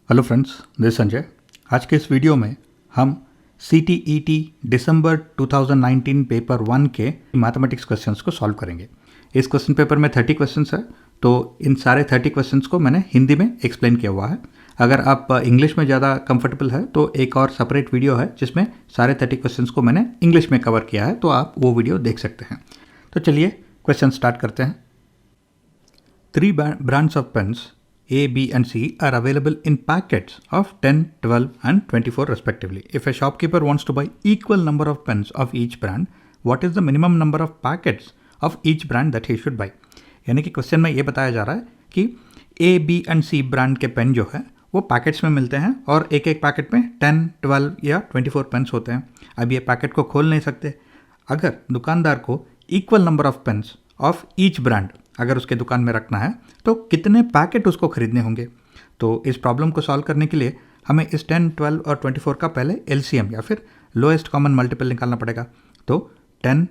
Hello friends, this Sanjay. आज के इस वीडियो में हम CTET दिसंबर 2019 पेपर 1 के मैथमेटिक्स क्वेश्चंस को सॉल्व करेंगे। इस क्वेश्चन पेपर में 30 क्वेश्चंस है, तो इन सारे 30 क्वेश्चंस को मैंने हिंदी में एक्सप्लेन किया हुआ है। अगर आप इंग्लिश में ज़्यादा कंफर्टेबल है तो एक और सेपरेट वीडियो है जिसमें सारे 30 क्वेश्चंस को मैंने इंग्लिश में कवर किया है, तो आप वो वीडियो देख सकते हैं। तो चलिए क्वेश्चन स्टार्ट करते हैं। 3 brands of pens A, B and C are available in packets of 10, 12 and 24 respectively. If a shopkeeper wants to buy equal number of pens of each brand, what is the minimum number of packets of each brand that he should buy? यानी कि question में ये बताया जा रहा है कि A, B and C brand के पेन जो है वो पैकेट्स में मिलते हैं और एक एक पैकेट में 10, 12 या 24 पेन्स होते हैं। अब ये पैकेट को खोल नहीं सकते। अगर दुकानदार को equal number of pains of each brand अगर उसके दुकान में रखना है तो कितने पैकेट उसको खरीदने होंगे। तो इस प्रॉब्लम को सॉल्व करने के लिए हमें इस 10, 12 और 24 का पहले LCM या फिर लोएस्ट कॉमन मल्टीपल निकालना पड़ेगा। तो 10,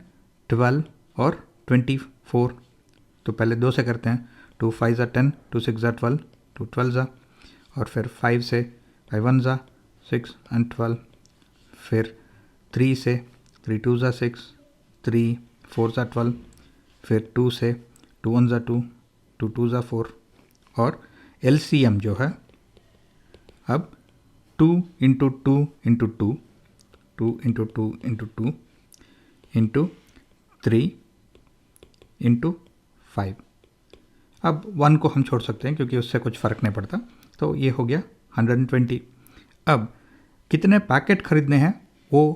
12 और 24, तो पहले 2 से करते हैं। 2 5 ज़ा 10, 2 6 ज़ा 12, 2 12 ज़ा, और फिर 5 से 5 1 ज़ा 6 and 12, फिर 3 से 3 2 ज़ा 6, 3 4 ज़ा 12, फिर 2 से 2 1 ज़ा 2, 2 2 ज़ा 4, और LCM जो है अब 2 into 2 into 2, 2 into 2 into 2 into 3 into 5। अब 1 को हम छोड़ सकते हैं क्योंकि उससे कुछ फ़र्क नहीं पड़ता, तो ये हो गया 120। अब कितने पैकेट खरीदने हैं वो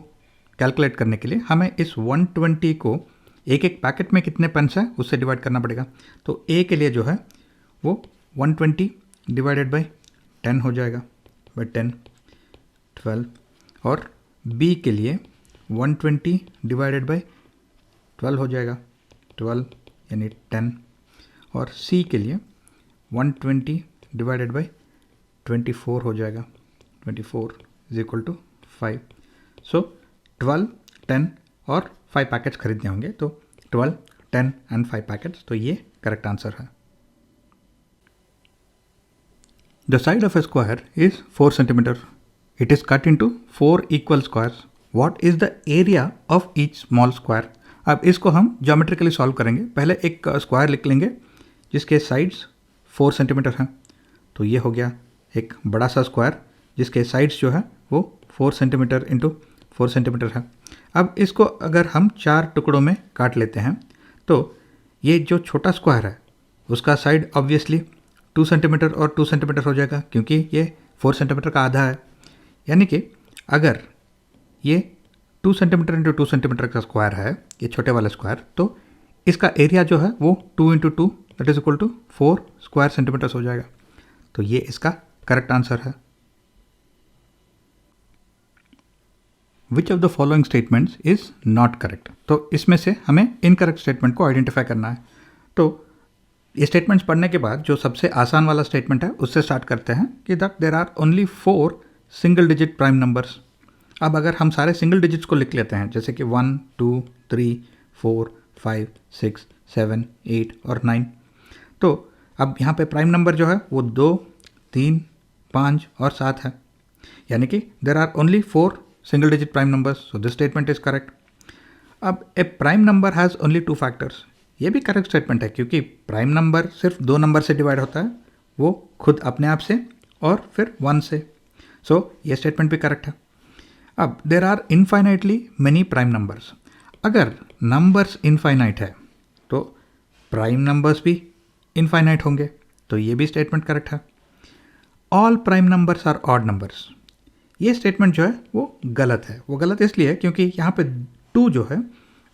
कैलकुलेट करने के लिए हमें इस 120 को एक एक पैकेट में कितने पेन्स हैं उससे डिवाइड करना पड़ेगा। तो A के लिए जो है वो 120 डिवाइडेड बाई 10 हो जाएगा, बाई 10, 12, और B के लिए 120 डिवाइडेड बाई 12 हो जाएगा, 12 यानी 10, और C के लिए 120 डिवाइडेड बाई 24 हो जाएगा, 24 इज इक्वल टू 5। सो 12, 10 और 5 पैकेट्स खरीदने होंगे, तो 12, 10 एंड 5 पैकेट्स, तो ये करेक्ट आंसर है। The side of A square is 4 centimetre. It is cut into 4 equal squares. What is the area of each small square? अब इसको हम ज्योमेट्रिकली सॉल्व करेंगे। पहले एक स्क्वायर लिख लेंगे जिसके साइड्स 4 सेंटीमीटर हैं, तो ये हो गया एक बड़ा सा स्क्वायर जिसके साइड्स जो है वो 4 सेंटीमीटर इंटू 4 सेंटीमीटर है। अब इसको अगर हम 4 टुकड़ों में काट लेते हैं तो ये जो छोटा स्क्वायर है उसका साइड ऑब्वियसली 2 सेंटीमीटर और 2 सेंटीमीटर हो जाएगा क्योंकि ये 4 सेंटीमीटर का आधा है। यानी कि अगर ये 2 सेंटीमीटर इंटू 2 सेंटीमीटर का स्क्वायर है, ये छोटे वाला स्क्वायर, तो इसका एरिया जो है वो 2 into 2 that is equal to 4 square centimetres हो जाएगा। तो ये इसका करेक्ट आंसर है। Which of the following statements is not correct? तो इसमें से हमें इनकरेक्ट स्टेटमेंट को आइडेंटिफाई करना है। तो ये स्टेटमेंट्स पढ़ने के बाद जो सबसे आसान वाला स्टेटमेंट है उससे स्टार्ट करते हैं कि that there are only 4 single digit prime numbers. अब अगर हम सारे सिंगल डिजिट्स को लिख लेते हैं जैसे कि 1, 2, 3, 4, 5, 6, 7, 8 और 9, तो अब यहाँ पे प्राइम नंबर जो है वो 2, 3, 5 और 7 है। यानी कि there are only 4 single digit prime numbers, so this statement is correct. अब a prime number has only 2 factors, ये भी करेक्ट स्टेटमेंट है क्योंकि प्राइम नंबर सिर्फ 2 नंबर से डिवाइड होता है, वो खुद अपने आप से और फिर 1 से, सो ये स्टेटमेंट भी करेक्ट है। अब there are infinitely many prime numbers. अगर नंबर्स इनफाइनाइट है तो प्राइम नंबर्स भी इनफाइनाइट होंगे, तो ये भी स्टेटमेंट करेक्ट है। All prime numbers are odd numbers, ये स्टेटमेंट जो है वो गलत है। वो गलत इसलिए क्योंकि यहाँ पे 2 जो है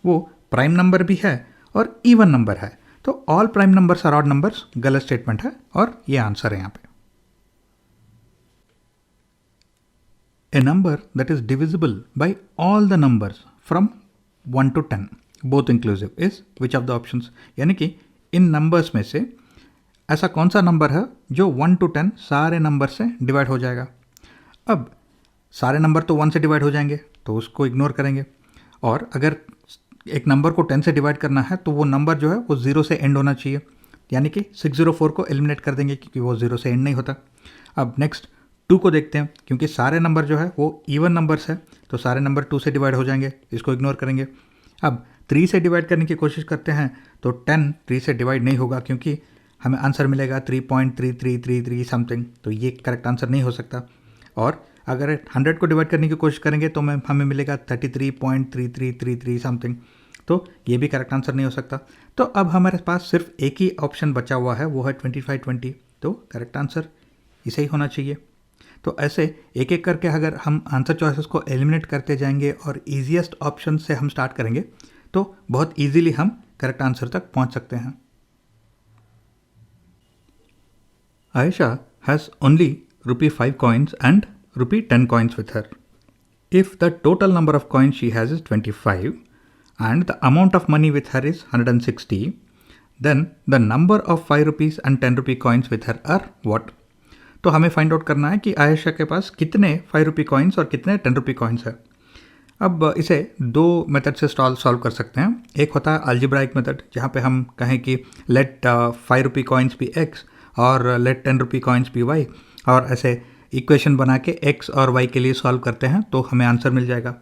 वो प्राइम नंबर भी है और इवन नंबर है, तो all prime numbers are odd numbers गलत स्टेटमेंट है और ये आंसर है यहाँ पे। A number that is divisible by all the numbers from 1 to 10 both inclusive is which of the options? यानी कि इन नंबर्स में से ऐसा कौन सा नंबर है जो 1 to 10 सारे नंबर से डिवाइड हो जाएगा। अब सारे नंबर तो 1 से डिवाइड हो जाएंगे तो उसको इग्नोर करेंगे, और अगर एक नंबर को 10 से डिवाइड करना है तो वो नंबर जो है वो 0 से एंड होना चाहिए, यानी कि 604 को एलिमिनेट कर देंगे क्योंकि वो 0 से एंड नहीं होता। अब नेक्स्ट 2 को देखते हैं, क्योंकि सारे नंबर जो है वो इवन नंबर्स है, तो सारे नंबर 2 से डिवाइड हो जाएंगे, इसको इग्नोर करेंगे। अब 3 से डिवाइड करने की कोशिश करते हैं तो 10 3 से डिवाइड नहीं होगा, क्योंकि हमें आंसर मिलेगा 3.3333 समथिंग, तो ये करेक्ट आंसर नहीं हो सकता। और अगर 100 को डिवाइड करने की कोशिश करेंगे तो हमें मिलेगा 33.3333 समथिंग, तो ये भी करेक्ट आंसर नहीं हो सकता। तो अब हमारे पास सिर्फ एक ही ऑप्शन बचा हुआ है, वो है 2520, तो करेक्ट आंसर इसे ही होना चाहिए। तो ऐसे एक एक करके अगर हम आंसर चॉइसेस को एलिमिनेट करते जाएंगे और ईजीएस्ट ऑप्शन से हम स्टार्ट करेंगे तो बहुत ईजीली हम करेक्ट आंसर तक पहुंच सकते हैं। Ayesha has only ₹5 coins and ₹10 coins with her. If the total number of coins she has is 25 and the amount of money with her is 160, then the number of 5 rupees and 10 rupee coins with her are what? तो हमें find out करना है कि आयशा के पास कितने 5 rupee coins और कितने 10 rupee coins है। अब इसे दो मेथड से सॉल्व कर सकते हैं। एक होता है अलजेब्राइक मेथड, जहाँ पे हम कहें कि let 5 rupee coins be x और let 10 rupee coins be y, और ऐसे इक्वेशन बना के एक्स और वाई के लिए सॉल्व करते हैं तो हमें आंसर मिल जाएगा।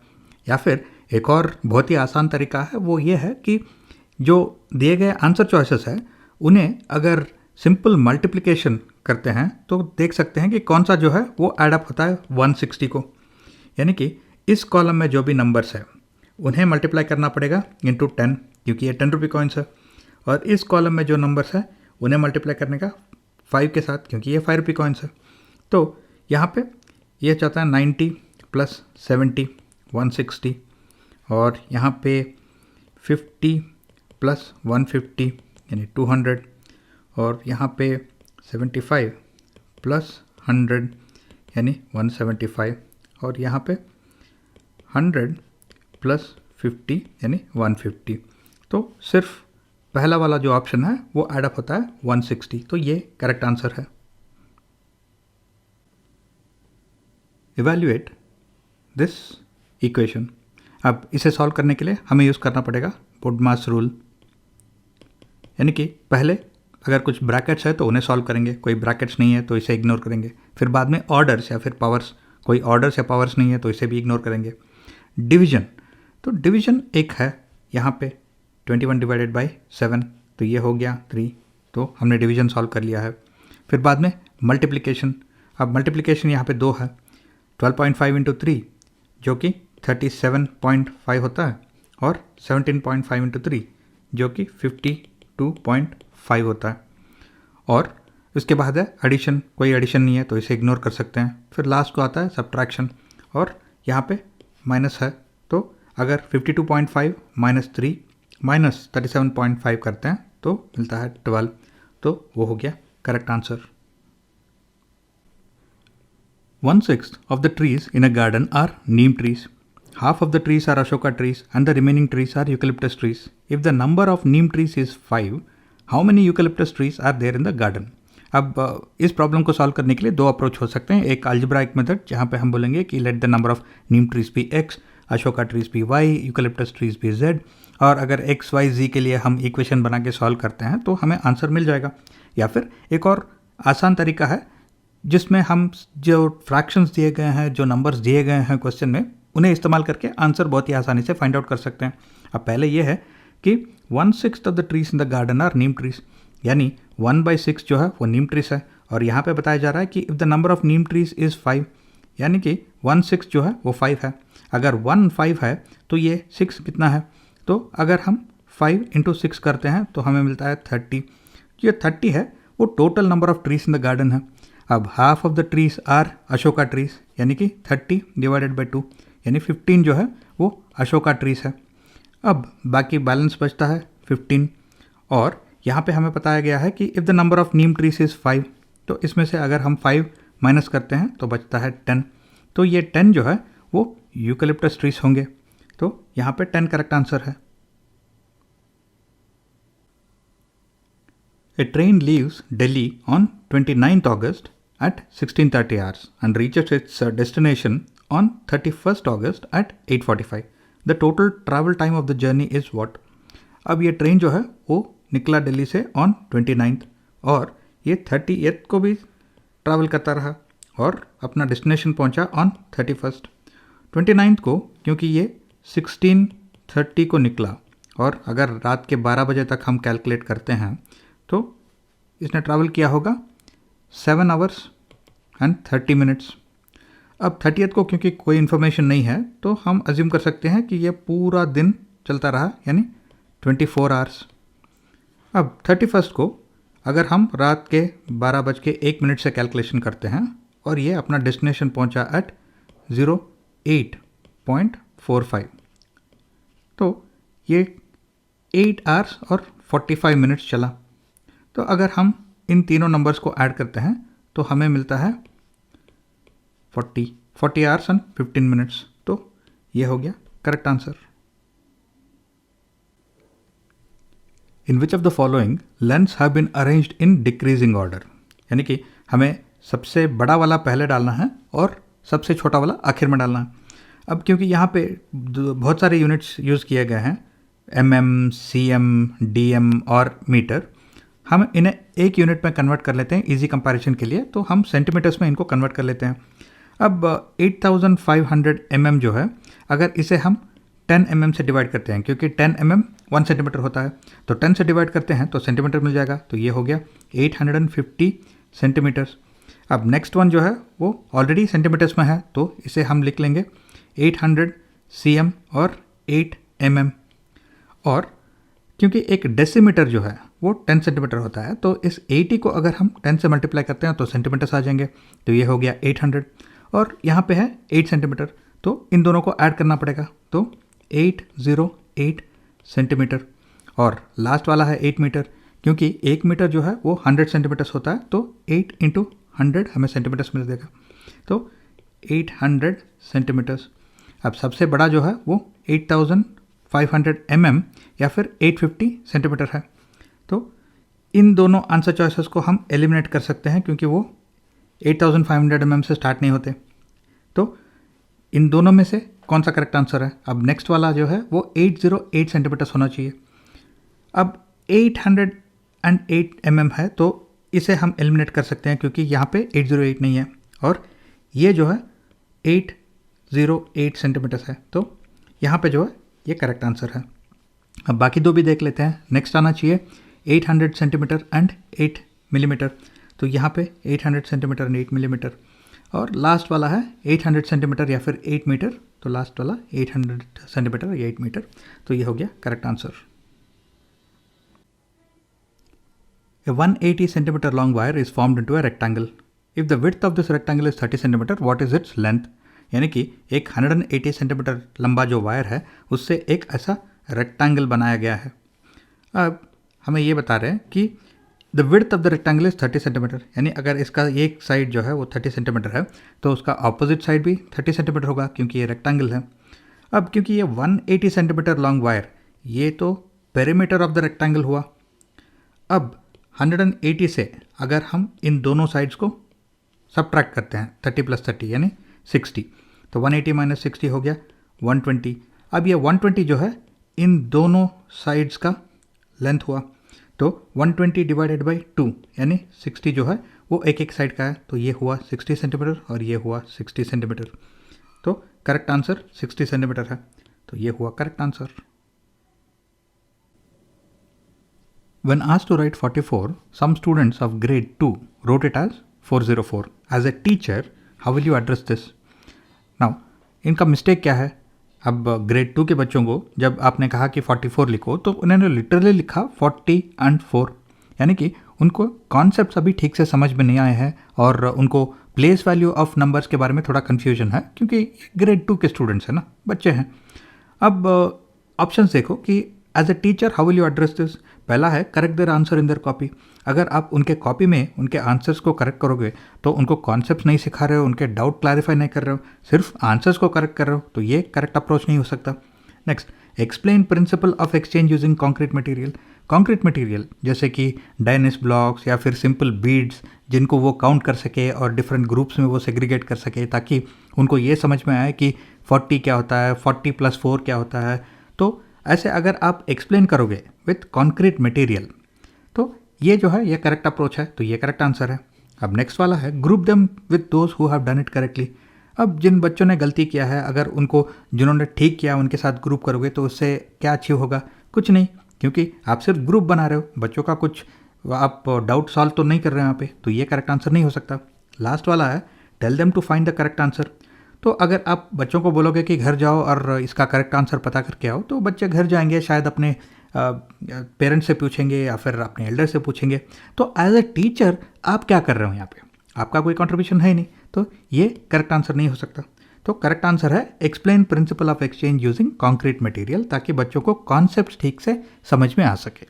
या फिर एक और बहुत ही आसान तरीका है, वो ये है कि जो दिए गए आंसर चॉइसेस है उन्हें अगर सिंपल मल्टीप्लिकेशन करते हैं तो देख सकते हैं कि कौन सा जो है वो ऐड अप होता है 160 को। यानी कि इस कॉलम में जो भी नंबर्स है उन्हें मल्टीप्लाई करना पड़ेगा इंटू 10, क्योंकि ये 10 रुपी कॉइन्स है, और इस कॉलम में जो नंबर्स है उन्हें मल्टीप्लाई करने का 5 के साथ, क्योंकि ये 5 रुपी कॉइन्स है। तो यहाँ पे ये चाहता है 90 प्लस 70 160, और यहाँ पे 50 प्लस 150 यानी 200, और यहाँ पे 75 प्लस 100 यानी 175, और यहाँ पे 100 प्लस 50 यानी 150। तो सिर्फ पहला वाला जो ऑप्शन है वो ऐड अप होता है 160, तो ये करेक्ट आंसर है। Evaluate this equation. अब इसे सॉल्व करने के लिए हमें यूज़ करना पड़ेगा बोडमास रूल, यानी कि पहले अगर कुछ ब्रैकेट्स है तो उन्हें सॉल्व करेंगे, कोई ब्रैकेट्स नहीं है तो इसे इग्नोर करेंगे। फिर बाद में ऑर्डर्स या फिर पावर्स, कोई ऑर्डर्स या पावर्स नहीं है तो इसे भी इग्नोर करेंगे। डिवीजन, तो डिवीजन एक है यहाँ पे 21 डिवाइडेड बाई 7, तो ये हो गया 3, तो हमने डिवीजन सॉल्व कर लिया है। फिर बाद में मल्टीप्लिकेशन, अब मल्टीप्लिकेशन यहाँ पे 2 है, 12.5 इंटू 3 जो कि 37.5 होता है, और 17.5 इंटू 3 जो कि 52.5 होता है। और इसके बाद है एडिशन, कोई एडिशन नहीं है तो इसे इग्नोर कर सकते हैं। फिर लास्ट को आता है सब्ट्रैक्शन, और यहाँ पे माइनस है, तो अगर 52.5 माइनस 3 माइनस 37.5 करते हैं तो मिलता है 12, तो वो हो गया correct answer. 1/6 of the trees in a garden are neem trees. Half of the trees are Ashoka trees and the remaining trees are eucalyptus trees. If the number of neem trees is 5, how many eucalyptus trees are there in the garden? अब इस problem को solve करने के लिए दो approach हो सकते हैं। एक अलजेब्राइक मेथड, जहाँ पे हम बोलेंगे कि let the number of neem trees be x, Ashoka trees be y, eucalyptus trees be z, और अगर एक्स वाई जी के लिए हम इक्वेशन बना के सॉल्व करते हैं तो हमें आंसर मिल जाएगा। या फिर एक और आसान तरीका है जिसमें हम जो फ्रैक्शंस दिए गए हैं, जो नंबर्स दिए गए हैं क्वेश्चन में, उन्हें इस्तेमाल करके आंसर बहुत ही आसानी से फाइंड आउट कर सकते हैं। अब पहले ये है कि 1/6 of the trees in the garden are neem trees, यानी 1/6 जो है वो नीम ट्रीज है, और यहाँ पे बताया जा रहा है कि if the number of neem trees is 5, यानी कि 1/6 जो है वो 5 है। अगर 1 5 है तो ये 6 कितना है, तो अगर हम 5 इंटू 6 करते हैं तो हमें मिलता है 30। ये 30 है वो total number of trees in the garden है। अब half of the trees are Ashoka trees, यानी कि 30 डिवाइडेड बाई 2 यानी 15 जो है वो अशोका ट्रीज है। अब बाकी बैलेंस बचता है 15, और यहाँ पे हमें बताया गया है कि if the number of neem trees is 5, तो इसमें से अगर हम 5 माइनस करते हैं तो बचता है 10, तो ये 10 जो है वो यूकलिप्टस ट्रीज होंगे, तो यहाँ पे 10 करेक्ट आंसर है। A train leaves Delhi on 29th August at 16:30 hours and reaches its destination on 31st August at 8:45. The total travel time of the journey is what? अब ये ट्रेन जो है वो निकला दिल्ली से ऑन 29th, और ये 30th को भी ट्रैवल करता रहा, और अपना डेस्टिनेशन पहुंचा ऑन 31st। 29th को क्योंकि ये 16:30 को निकला और अगर रात के 12 बजे तक हम कैलकुलेट करते हैं तो इसने ट्रैवल किया होगा 7 hours and 30 minutes। अब 30th को क्योंकि कोई इन्फॉर्मेशन नहीं है तो हम अज्यूम कर सकते हैं कि ये पूरा दिन चलता रहा, यानी 24 hours। अब 31st को अगर हम रात के 12:01 से कैलकुलेशन करते हैं और ये अपना डेस्टिनेशन पहुंचा एट 08.45, तो ये 8 hours और 45 minutes चला। तो अगर हम इन तीनों नंबर्स को ऐड करते हैं तो हमें मिलता है 40 hours and 15 minutes। तो ये हो गया correct answer. In which of the following lengths have been arranged in decreasing order, यानी कि हमें सबसे बड़ा वाला पहले डालना है और सबसे छोटा वाला आखिर में डालना है। अब क्योंकि यहाँ पे बहुत सारे यूनिट्स यूज़ किए गए हैं, mm, cm, dm और मीटर, हम इन्हें एक यूनिट में कन्वर्ट कर लेते हैं इजी कंपैरिजन के लिए, तो हम सेंटीमीटर्स में इनको कन्वर्ट कर लेते हैं। अब 8500 mm जो है, अगर इसे हम 10 mm से डिवाइड करते हैं, क्योंकि 10 mm 1 सेंटीमीटर होता है, तो 10 से डिवाइड करते हैं तो सेंटीमीटर मिल जाएगा, तो ये हो गया 850 सेंटीमीटर्स। अब नेक्स्ट वन जो है वो ऑलरेडी सेंटीमीटर्स में है, तो इसे हम लिख लेंगे 800 cm और 8 mm। और क्योंकि एक डेसीमीटर जो है वो 10 सेंटीमीटर होता है, तो इस 80 को अगर हम 10 से मल्टीप्लाई करते हैं तो सेंटीमीटर्स आ जाएंगे, तो ये हो गया 800। और यहाँ पे है 8 सेंटीमीटर, तो इन दोनों को ऐड करना पड़ेगा, तो 808 सेंटीमीटर। और लास्ट वाला है 8 मीटर, क्योंकि 1 मीटर जो है वो 100 सेंटीमीटर्स होता है, तो 8 × 100 हमें सेंटीमीटर्स मिल जाएगा, तो 800 सेंटीमीटर्स। अब सबसे बड़ा जो है वो 8500 mm या फिर 850 सेंटीमीटर है। तो इन दोनों आंसर चॉइसेस को हम एलिमिनेट कर सकते हैं, क्योंकि वो 8500 mm से स्टार्ट नहीं होते। तो इन दोनों में से कौन सा करेक्ट आंसर है? अब नेक्स्ट वाला जो है वो 808 सेंटीमीटर्स होना चाहिए। अब 808 mm है, तो इसे हम एलिमिनेट कर सकते हैं, क्योंकि यहाँ पे 808 नहीं है, और ये जो है 808 सेंटीमीटर्स है, तो यहाँ पे जो है ये करेक्ट आंसर है। अब बाकी दो भी देख लेते हैं। नेक्स्ट आना चाहिए 800 सेंटीमीटर एंड 8 मिलीमीटर, तो यहाँ पे 800 सेंटीमीटर एंड 8 मिलीमीटर। और लास्ट वाला है 800 सेंटीमीटर या फिर 8 मीटर, तो लास्ट वाला 800 सेंटीमीटर या 8 मीटर, तो ये हो गया correct answer. A 180 centimeter long wire is formed into a rectangle. If the width of this rectangle is 30 centimeter, what is its length? यानी कि एक 180 सेंटीमीटर लंबा जो वायर है उससे एक ऐसा रेक्टेंगल बनाया गया है। अब हमें ये बता रहे हैं कि the width of the rectangle is 30 centimetre, यानी अगर इसका एक साइड जो है वो 30 सेंटीमीटर है तो उसका ऑपोजिट साइड भी 30 सेंटीमीटर होगा, क्योंकि ये रेक्टेंगल है। अब क्योंकि ये 180 सेंटीमीटर लॉन्ग वायर, ये तो पेरीमीटर ऑफ द रेक्टेंगल हुआ। अब 180 से अगर हम इन दोनों साइड्स को सबट्रैक्ट करते हैं 30 + 30 यानी 60, तो 180 - 60 हो गया 120। अब ये 120 जो है इन दोनों साइड्स का लेंथ हुआ, तो 120 डिवाइडेड बाई 2 यानी 60 जो है वो एक एक साइड का है, तो ये हुआ 60 सेंटीमीटर और ये हुआ 60 सेंटीमीटर। तो करेक्ट आंसर 60 सेंटीमीटर है, तो ये हुआ correct answer. When asked to write 44, some students of grade 2 wrote it as 404. As a teacher, how will you address this? Now, इनका मिस्टेक क्या है? अब ग्रेड 2 के बच्चों को जब आपने कहा कि 44 लिखो, तो उन्होंने लिटरली लिखा 40 and 4, यानी कि उनको कॉन्सेप्ट्स अभी ठीक से समझ में नहीं आए हैं और उनको प्लेस वैल्यू ऑफ नंबर्स के बारे में थोड़ा कन्फ्यूजन है, क्योंकि ग्रेड 2 के स्टूडेंट्स हैं ना, बच्चे हैं। अब ऑप्शंस देखो कि as a teacher how will you address this. पहला है correct their answer in their copy. अगर आप उनके कॉपी में उनके आंसर्स को करेक्ट करोगे तो उनको कॉन्सेप्ट नहीं सिखा रहे हो, उनके डाउट क्लैरिफाई नहीं कर रहे हो, सिर्फ आंसर्स को करेक्ट कर रहे हो, तो ये करेक्ट अप्रोच नहीं हो सकता। Next, explain principle of exchange using concrete material. Concrete material जैसे कि डायनेस ब्लॉक्स या फिर सिंपल बीड्स, जिनको वो काउंट कर सके और डिफरेंट ग्रुप्स में वो सेग्रीगेट कर सके, ताकि उनको ये समझ में आए कि 40 क्या होता है, 40 + 4 क्या होता है। तो ऐसे अगर आप एक्सप्लेन करोगे विथ कॉन्क्रीट मटेरियल, तो ये जो है ये करेक्ट अप्रोच है, तो ये करेक्ट आंसर है। अब नेक्स्ट वाला है group them with those who have done it correctly. अब जिन बच्चों ने गलती किया है, अगर उनको जिन्होंने ठीक किया उनके साथ ग्रुप करोगे तो उससे क्या अचीव होगा? कुछ नहीं, क्योंकि आप सिर्फ ग्रुप बना रहे हो, बच्चों का कुछ आप डाउट सॉल्व तो नहीं कर रहे हैं यहाँ पे, तो ये करेक्ट आंसर नहीं हो सकता। लास्ट वाला है tell them to find the correct answer. तो अगर आप बच्चों को बोलोगे कि घर जाओ और इसका करेक्ट आंसर पता करके आओ, तो बच्चे घर जाएंगे, शायद अपने पेरेंट्स से पूछेंगे या फिर अपने एल्डर से पूछेंगे। तो एज ए टीचर आप क्या कर रहे हो यहाँ पे? आपका कोई कंट्रीब्यूशन है ही नहीं, तो ये करेक्ट आंसर नहीं हो सकता। तो करेक्ट आंसर है explain principle of exchange using concrete material, ताकि बच्चों को कॉन्सेप्ट ठीक से समझ में आ सके।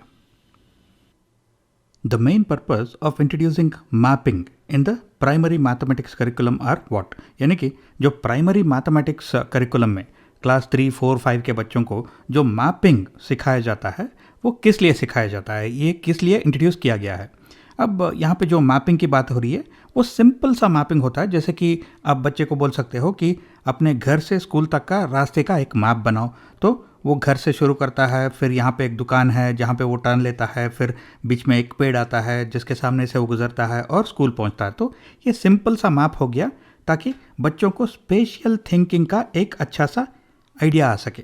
The main purpose of introducing mapping in the primary mathematics curriculum are what? यानी कि जो प्राइमरी मैथमेटिक्स करिकुलम में क्लास 3, 4, 5 के बच्चों को जो मैपिंग सिखाया जाता है, वो किस लिए सिखाया जाता है, ये किस लिए इंट्रोड्यूस किया गया है? अब यहाँ पे जो मैपिंग की बात हो रही है वो सिंपल सा मैपिंग होता है, जैसे कि आप बच्चे को बोल सकते हो कि अपने घर से स्कूल तक का रास्ते का एक मैप बनाओ। तो वो घर से शुरू करता है, फिर यहाँ पे एक दुकान है जहाँ पे वो टर्न लेता है, फिर बीच में एक पेड़ आता है जिसके सामने से वो गुजरता है और स्कूल पहुँचता है। तो ये सिंपल सा मैप हो गया ताकि बच्चों को स्पेशल थिंकिंग का एक अच्छा सा आइडिया आ सके।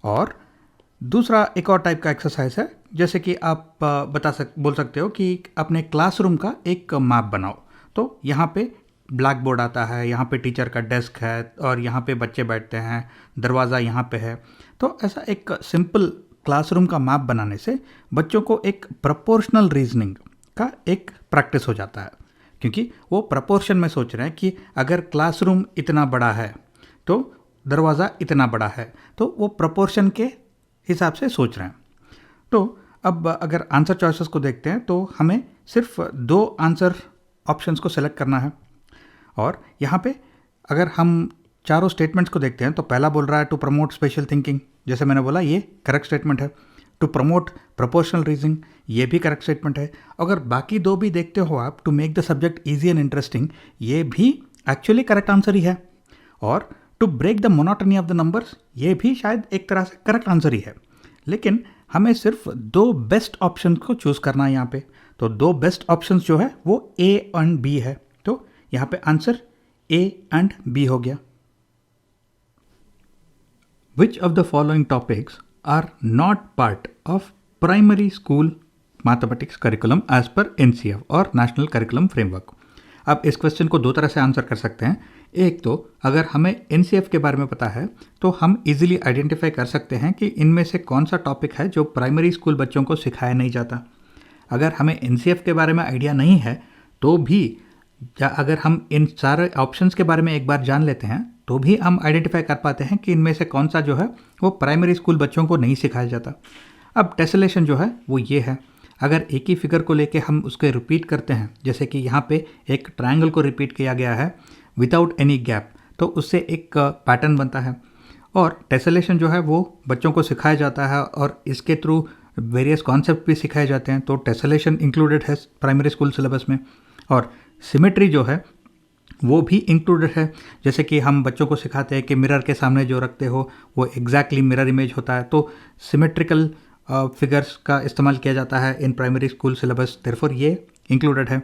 और दूसरा एक और टाइप का एक्सरसाइज है, जैसे कि आप बोल सकते हो कि अपने क्लासरूम का एक मैप बनाओ। तो यहाँ पे ब्लैक बोर्ड आता है, यहाँ पे टीचर का डेस्क है और यहाँ पे बच्चे बैठते हैं, दरवाज़ा यहाँ पे है। तो ऐसा एक सिंपल क्लासरूम का मैप बनाने से बच्चों को एक प्रोपोर्शनल रीजनिंग का एक प्रैक्टिस हो जाता है, क्योंकि वो प्रपोर्शन में सोच रहे हैं कि अगर क्लासरूम इतना बड़ा है तो दरवाज़ा इतना बड़ा है, तो वो प्रपोर्शन के हिसाब से सोच रहे हैं। तो अब अगर आंसर चॉइसेस को देखते हैं तो हमें सिर्फ 2 आंसर ऑप्शंस को सेलेक्ट करना है। और यहाँ पे अगर हम चारों स्टेटमेंट्स को देखते हैं तो पहला बोल रहा है टू प्रमोट स्पेशल थिंकिंग, जैसे मैंने बोला ये करेक्ट स्टेटमेंट है। टू प्रमोट प्रोपोर्शनल रीजनिंग, ये भी करेक्ट स्टेटमेंट है। अगर बाकी 2 भी देखते हो आप, to make the subject easy and interesting, ये भी एक्चुअली करेक्ट आंसर ही है। और to break the monotony of the numbers, ये भी शायद एक तरह से करेक्ट आंसर ही है। लेकिन हमें सिर्फ 2 बेस्ट ऑप्शन को चूज़ करना है यहाँ पे। तो 2 बेस्ट ऑप्शंस जो है वो ए एंड बी है। तो यहाँ पे आंसर ए एंड बी हो गया। Which of the following topics are not part of primary school mathematics curriculum as per NCF और नेशनल करिकुलम फ्रेमवर्क? आप इस क्वेश्चन को 2 तरह से आंसर कर सकते हैं। एक तो अगर हमें एनसीएफ के बारे में पता है तो हम इजीली आइडेंटिफाई कर सकते हैं कि इनमें से कौन सा टॉपिक है जो प्राइमरी स्कूल बच्चों को सिखाया नहीं जाता। अगर हमें एनसीएफ के बारे में आइडिया नहीं है तो भी, या अगर हम इन सारे ऑप्शंस के बारे में एक बार जान लेते हैं तो भी हम आइडेंटिफाई कर पाते हैं कि इनमें से कौन सा जो है वो प्राइमरी स्कूल बच्चों को नहीं सिखाया जाता। अब टेसलेशन जो है वो ये है, अगर एक ही फिगर को लेके हम उसके रिपीट करते हैं, जैसे कि यहाँ पे एक ट्रायंगल को रिपीट किया गया है विदाउट एनी गैप, तो उससे एक पैटर्न बनता है। और टेसलेशन जो है वो बच्चों को सिखाया जाता है और इसके थ्रू वेरियस कॉन्सेप्ट भी सिखाए जाते हैं। तो टेसलेशन इंक्लूडेड है प्राइमरी स्कूल सिलेबस में। और सिमेट्री जो है वो भी इंक्लूडेड है, जैसे कि हम बच्चों को सिखाते हैं कि मिरर के सामने जो रखते हो वो एग्जैक्टली मिरर इमेज होता है। तो सिमेट्रिकल फिगर्स का इस्तेमाल किया जाता है in primary school syllabus, therefore ये इंक्लूडेड है।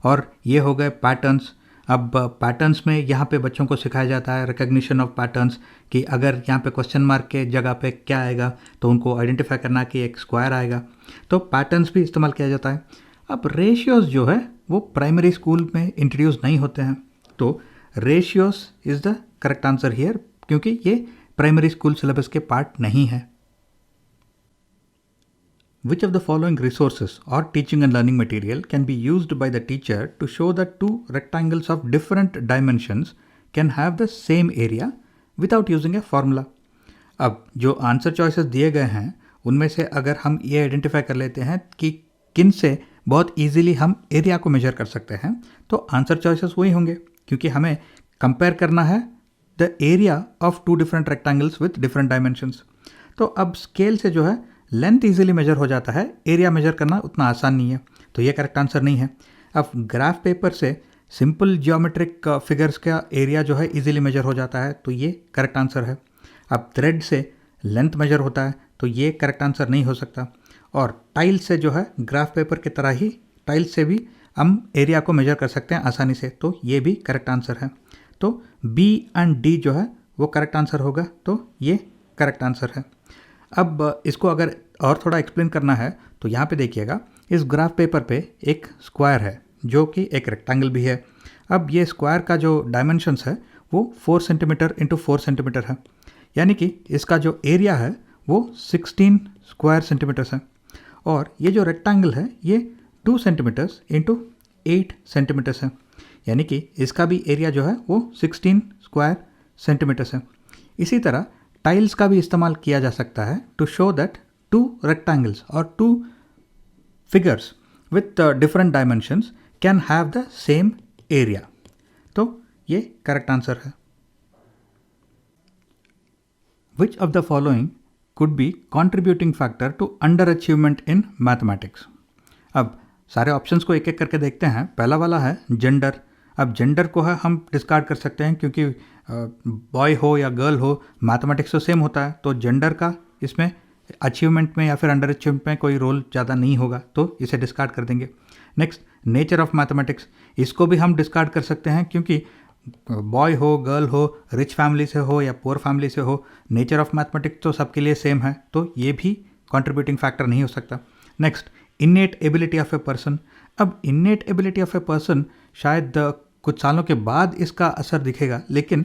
और ये हो गए पैटर्न्स। अब पैटर्न्स में यहाँ पे बच्चों को सिखाया जाता है रिकग्निशन ऑफ पैटर्न्स, कि अगर यहाँ पे क्वेश्चन मार्क के जगह पे क्या आएगा तो उनको आइडेंटिफाई करना कि एक स्क्वायर आएगा। तो पैटर्न्स भी इस्तेमाल किया जाता है। अब रेशियोज़ जो है वो प्राइमरी स्कूल में इंट्रोड्यूस नहीं होते हैं, तो ratios is the correct answer here, क्योंकि ये प्राइमरी स्कूल सिलेबस के पार्ट नहीं है। Which of the following resources or teaching and learning material can be used by the teacher to show that 2 rectangles of different dimensions can have the same area without using a formula? अब जो answer choices दिए गए हैं उनमें से अगर हम ये आइडेंटिफाई कर लेते हैं कि किन से बहुत इजीली हम एरिया को मेजर कर सकते हैं, तो आंसर चॉइसेस वही होंगे, क्योंकि हमें कंपेयर करना है the area of 2 different rectangles with different dimensions. तो अब स्केल से जो है लेंथ इजीली मेजर हो जाता है, एरिया मेजर करना उतना आसान नहीं है, तो ये करेक्ट आंसर नहीं है। अब ग्राफ पेपर से सिंपल जियोमेट्रिक फिगर्स का एरिया जो है इजीली मेजर हो जाता है, तो ये करेक्ट आंसर है। अब थ्रेड से लेंथ मेजर होता है, तो ये करेक्ट आंसर नहीं हो सकता। और टाइल से जो है ग्राफ पेपर की तरह ही टाइल से भी हम एरिया को मेजर कर सकते हैं आसानी से, तो ये भी करेक्ट आंसर है। तो बी एंड डी जो है वो करेक्ट आंसर होगा, तो ये करेक्ट आंसर है। अब इसको अगर और थोड़ा एक्सप्लेन करना है तो यहाँ पे देखिएगा, इस ग्राफ पेपर पे एक स्क्वायर है जो कि एक रेक्टेंगल भी है। अब ये स्क्वायर का जो डायमेंशंस है वो 4 सेंटीमीटर इंटू 4 सेंटीमीटर है, यानी कि इसका जो एरिया है वो 16 स्क्वायर सेंटीमीटर्स है। और ये जो रेक्टेंगल है ये 2 सेंटीमीटर्स इंटू 8 सेंटीमीटर्स है, यानी कि इसका भी एरिया जो है वो 16 स्क्वायर सेंटीमीटर्स है। इसी तरह टाइल्स का भी इस्तेमाल किया जा सकता है टू शो दैट 2 रेक्टेंगल्स और 2 figures with different dimensions can have the same area, तो ये करेक्ट आंसर है। Which of the following could be contributing factor to underachievement in mathematics. अब सारे ऑप्शंस को एक एक करके देखते हैं। पहला वाला है जेंडर। अब जेंडर को है हम डिस्कार्ड कर सकते हैं क्योंकि बॉय हो या गर्ल हो मैथमेटिक्स तो सेम होता है, तो जेंडर का इसमें अचीवमेंट में या फिर अंडर अचीवमेंट में कोई रोल ज़्यादा नहीं होगा, तो इसे डिस्कार्ड कर देंगे। नेक्स्ट नेचर ऑफ मैथमेटिक्स, इसको भी हम डिस्कार्ड कर सकते हैं क्योंकि बॉय हो गर्ल हो रिच फैमिली से हो या पुअर फैमिली से हो, नेचर ऑफ मैथमेटिक्स तो सबके लिए सेम है, तो ये भी कंट्रीब्यूटिंग फैक्टर नहीं हो सकता। Next innate ability of a person. अब innate ability of a person शायद कुछ सालों के बाद इसका असर दिखेगा, लेकिन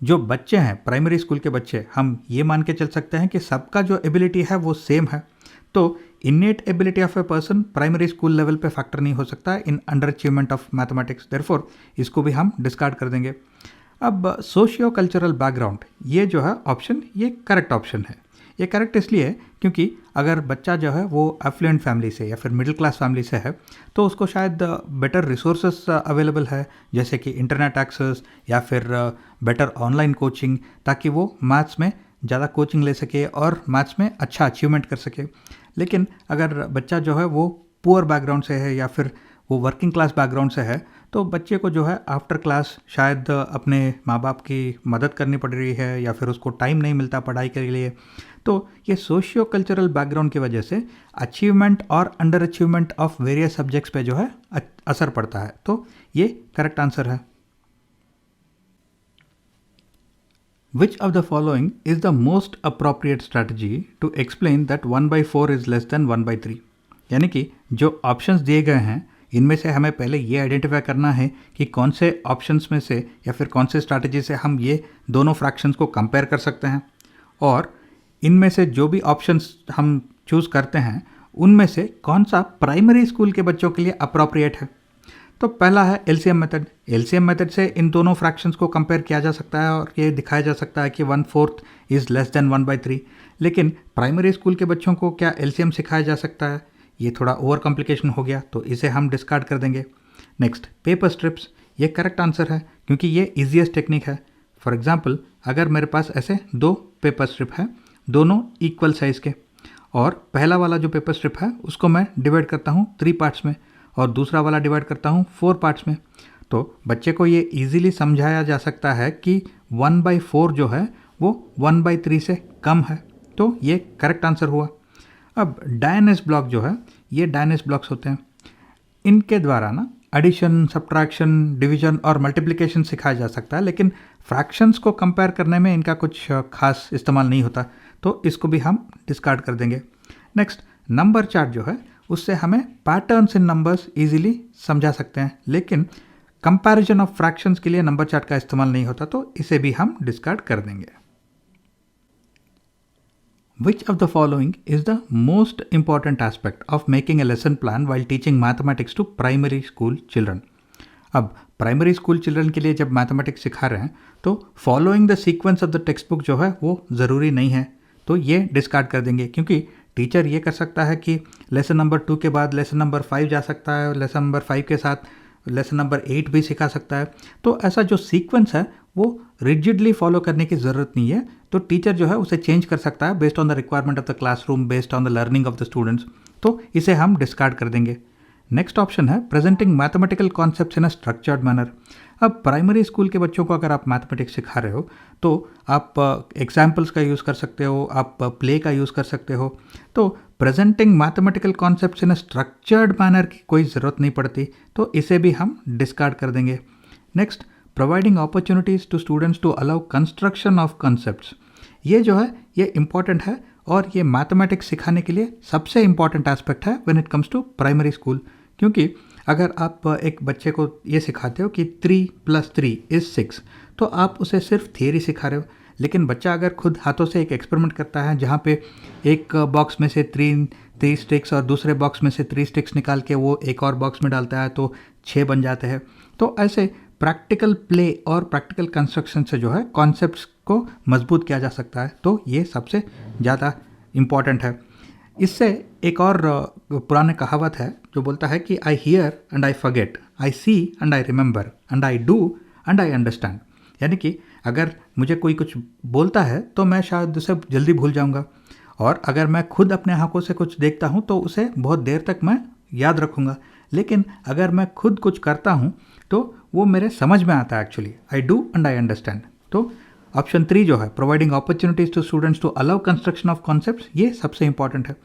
जो बच्चे हैं प्राइमरी स्कूल के बच्चे, हम ये मान के चल सकते हैं कि सबका जो एबिलिटी है वो सेम है, तो innate ability of a person primary school level पे फैक्टर नहीं हो सकता in under achievement of mathematics, therefore इसको भी हम डिस्कार्ड कर देंगे। अब सोशियो कल्चरल बैकग्राउंड, ये जो है ऑप्शन ये करेक्ट ऑप्शन है। ये करेक्ट इसलिए है क्योंकि अगर बच्चा जो है वो एफ्लुएंट फैमिली से या फिर मिडिल क्लास फैमिली से है तो उसको शायद बेटर रिसोर्सेस अवेलेबल है, जैसे कि इंटरनेट एक्सेस या फिर बेटर ऑनलाइन कोचिंग, ताकि वो मैथ्स में ज़्यादा कोचिंग ले सके और मैथ्स में अच्छा अचीवमेंट कर सके। लेकिन अगर बच्चा जो है वो पुअर बैकग्राउंड से है या फिर वो वर्किंग क्लास बैकग्राउंड से है, तो बच्चे को जो है आफ्टर क्लास शायद अपने माँ बाप की मदद करनी पड़ रही है या फिर उसको टाइम नहीं मिलता पढ़ाई के लिए, तो ये सोशियो कल्चरल बैकग्राउंड की वजह से अचीवमेंट और under achievement of various subjects पे जो है असर पड़ता है, तो ये करेक्ट आंसर है। Which of the following is the most appropriate strategy to explain that 1/4 is less than 1/3? यानी कि जो ऑप्शंस दिए गए हैं इनमें से हमें पहले ये आइडेंटिफाई करना है कि कौन से ऑप्शंस में से या फिर कौन से स्ट्रैटेजी से हम ये दोनों फ्रैक्शंस को कंपेयर कर सकते हैं, और इनमें से जो भी ऑप्शंस हम चूज़ करते हैं उनमें से कौन सा प्राइमरी स्कूल के बच्चों के लिए अप्रोप्रिएट है। तो पहला है एलसीएम मेथड। एलसीएम मेथड से इन दोनों फ्रैक्शंस को कंपेयर किया जा सकता है और ये दिखाया जा सकता है कि 1/4 इज़ लेस देन 1/3। लेकिन प्राइमरी स्कूल के बच्चों को क्या एलसीएम सिखाया जा सकता है? ये थोड़ा ओवर कॉम्प्लिकेशन हो गया, तो इसे हम डिस्कार्ड कर देंगे। नेक्स्ट पेपर स्ट्रिप्स, ये करेक्ट आंसर है क्योंकि ये ईजीएस्ट टेक्निक है। फॉर एग्जाम्पल अगर मेरे पास ऐसे 2 पेपर स्ट्रिप है, दोनों इक्वल साइज़ के, और पहला वाला जो पेपर स्ट्रिप है उसको मैं डिवाइड करता हूँ 3 पार्ट्स में और दूसरा वाला डिवाइड करता हूँ 4 पार्ट्स में, तो बच्चे को ये इजीली समझाया जा सकता है कि 1/4 जो है वो 1/3 से कम है, तो ये करेक्ट आंसर हुआ। अब डायनेस ब्लॉक जो है, ये डायनेस ब्लॉक्स होते हैं, इनके द्वारा ना एडिशन, सब्ट्रैक्शन, डिवीजन और मल्टीप्लिकेशन सिखाया जा सकता है, लेकिन फ्रैक्शंस को कंपेयर करने में इनका कुछ खास इस्तेमाल नहीं होता, तो इसको भी हम डिस्कार्ड कर देंगे। नेक्स्ट नंबर चार्ट जो है उससे हमें पैटर्न्स इन नंबर्स इजीली समझा सकते हैं, लेकिन कंपैरिजन ऑफ फ्रैक्शंस के लिए नंबर चार्ट का इस्तेमाल नहीं होता, तो इसे भी हम डिस्कार्ड कर देंगे। Which of the following is the most important aspect of making a lesson plan while teaching mathematics to primary school children? अब प्राइमरी स्कूल चिल्ड्रन के लिए जब मैथमेटिक्स सिखा रहे हैं तो following the sequence of the text book जो है वो ज़रूरी नहीं है, तो ये डिस्कार्ड कर देंगे, क्योंकि टीचर ये कर सकता है कि लेसन नंबर 2 के बाद लेसन नंबर 5 जा सकता है, लेसन नंबर 5 के साथ लेसन नंबर 8 भी सिखा सकता है, तो ऐसा जो सीक्वेंस है वो रिजिडली फॉलो करने की ज़रूरत नहीं है, तो टीचर जो है उसे चेंज कर सकता है based on the requirement of the classroom, based on the learning of the students, तो इसे हम डिस्कार्ड कर देंगे। नेक्स्ट ऑप्शन है presenting mathematical concepts in a structured manner. अब प्राइमरी स्कूल के बच्चों को अगर आप मैथमेटिक्स सिखा रहे हो तो आप एग्जाम्पल्स का यूज़ कर सकते हो, आप प्ले का यूज़ कर सकते हो। तो presenting mathematical concepts in a structured manner की कोई ज़रूरत नहीं पड़ती, तो इसे भी हम डिस्कार्ड कर देंगे। Next, providing opportunities to students to allow construction of concepts. ये जो है ये इंपॉर्टेंट है और ये मैथमेटिक्स सिखाने के लिए सबसे इंपॉर्टेंट एस्पेक्ट है when it comes to primary school. क्योंकि अगर आप एक बच्चे को ये सिखाते हो कि 3 + 3 = 6, तो आप उसे सिर्फ थियरी सिखा रहे हो। लेकिन बच्चा अगर खुद हाथों से एक एक्सपेरिमेंट करता है जहाँ पे एक बॉक्स में से 3 स्टिक्स और दूसरे बॉक्स में से 3 स्टिक्स निकाल के वो एक और बॉक्स में डालता है तो 6 बन जाते हैं। तो ऐसे प्रैक्टिकल प्ले और प्रैक्टिकल कंस्ट्रक्शन से जो है कॉन्सेप्ट्स को मजबूत किया जा सकता है, तो ये सबसे ज़्यादा इम्पॉर्टेंट है। इससे एक और पुराने कहावत है जो बोलता है कि I hear and I forget, I see and I remember, and I do and I understand. यानी कि अगर मुझे कोई कुछ बोलता है तो मैं शायद उसे जल्दी भूल जाऊंगा, और अगर मैं खुद अपने आंखों से कुछ देखता हूं तो उसे बहुत देर तक मैं याद रखूंगा। लेकिन अगर मैं खुद कुछ करता हूं तो वो मेरे समझ में आता है actually. I do and I understand. तो ऑप्शन 3 जो है, providing opportunities to students to allow construction of concepts, ये सबसे इंपॉर्टेंट है।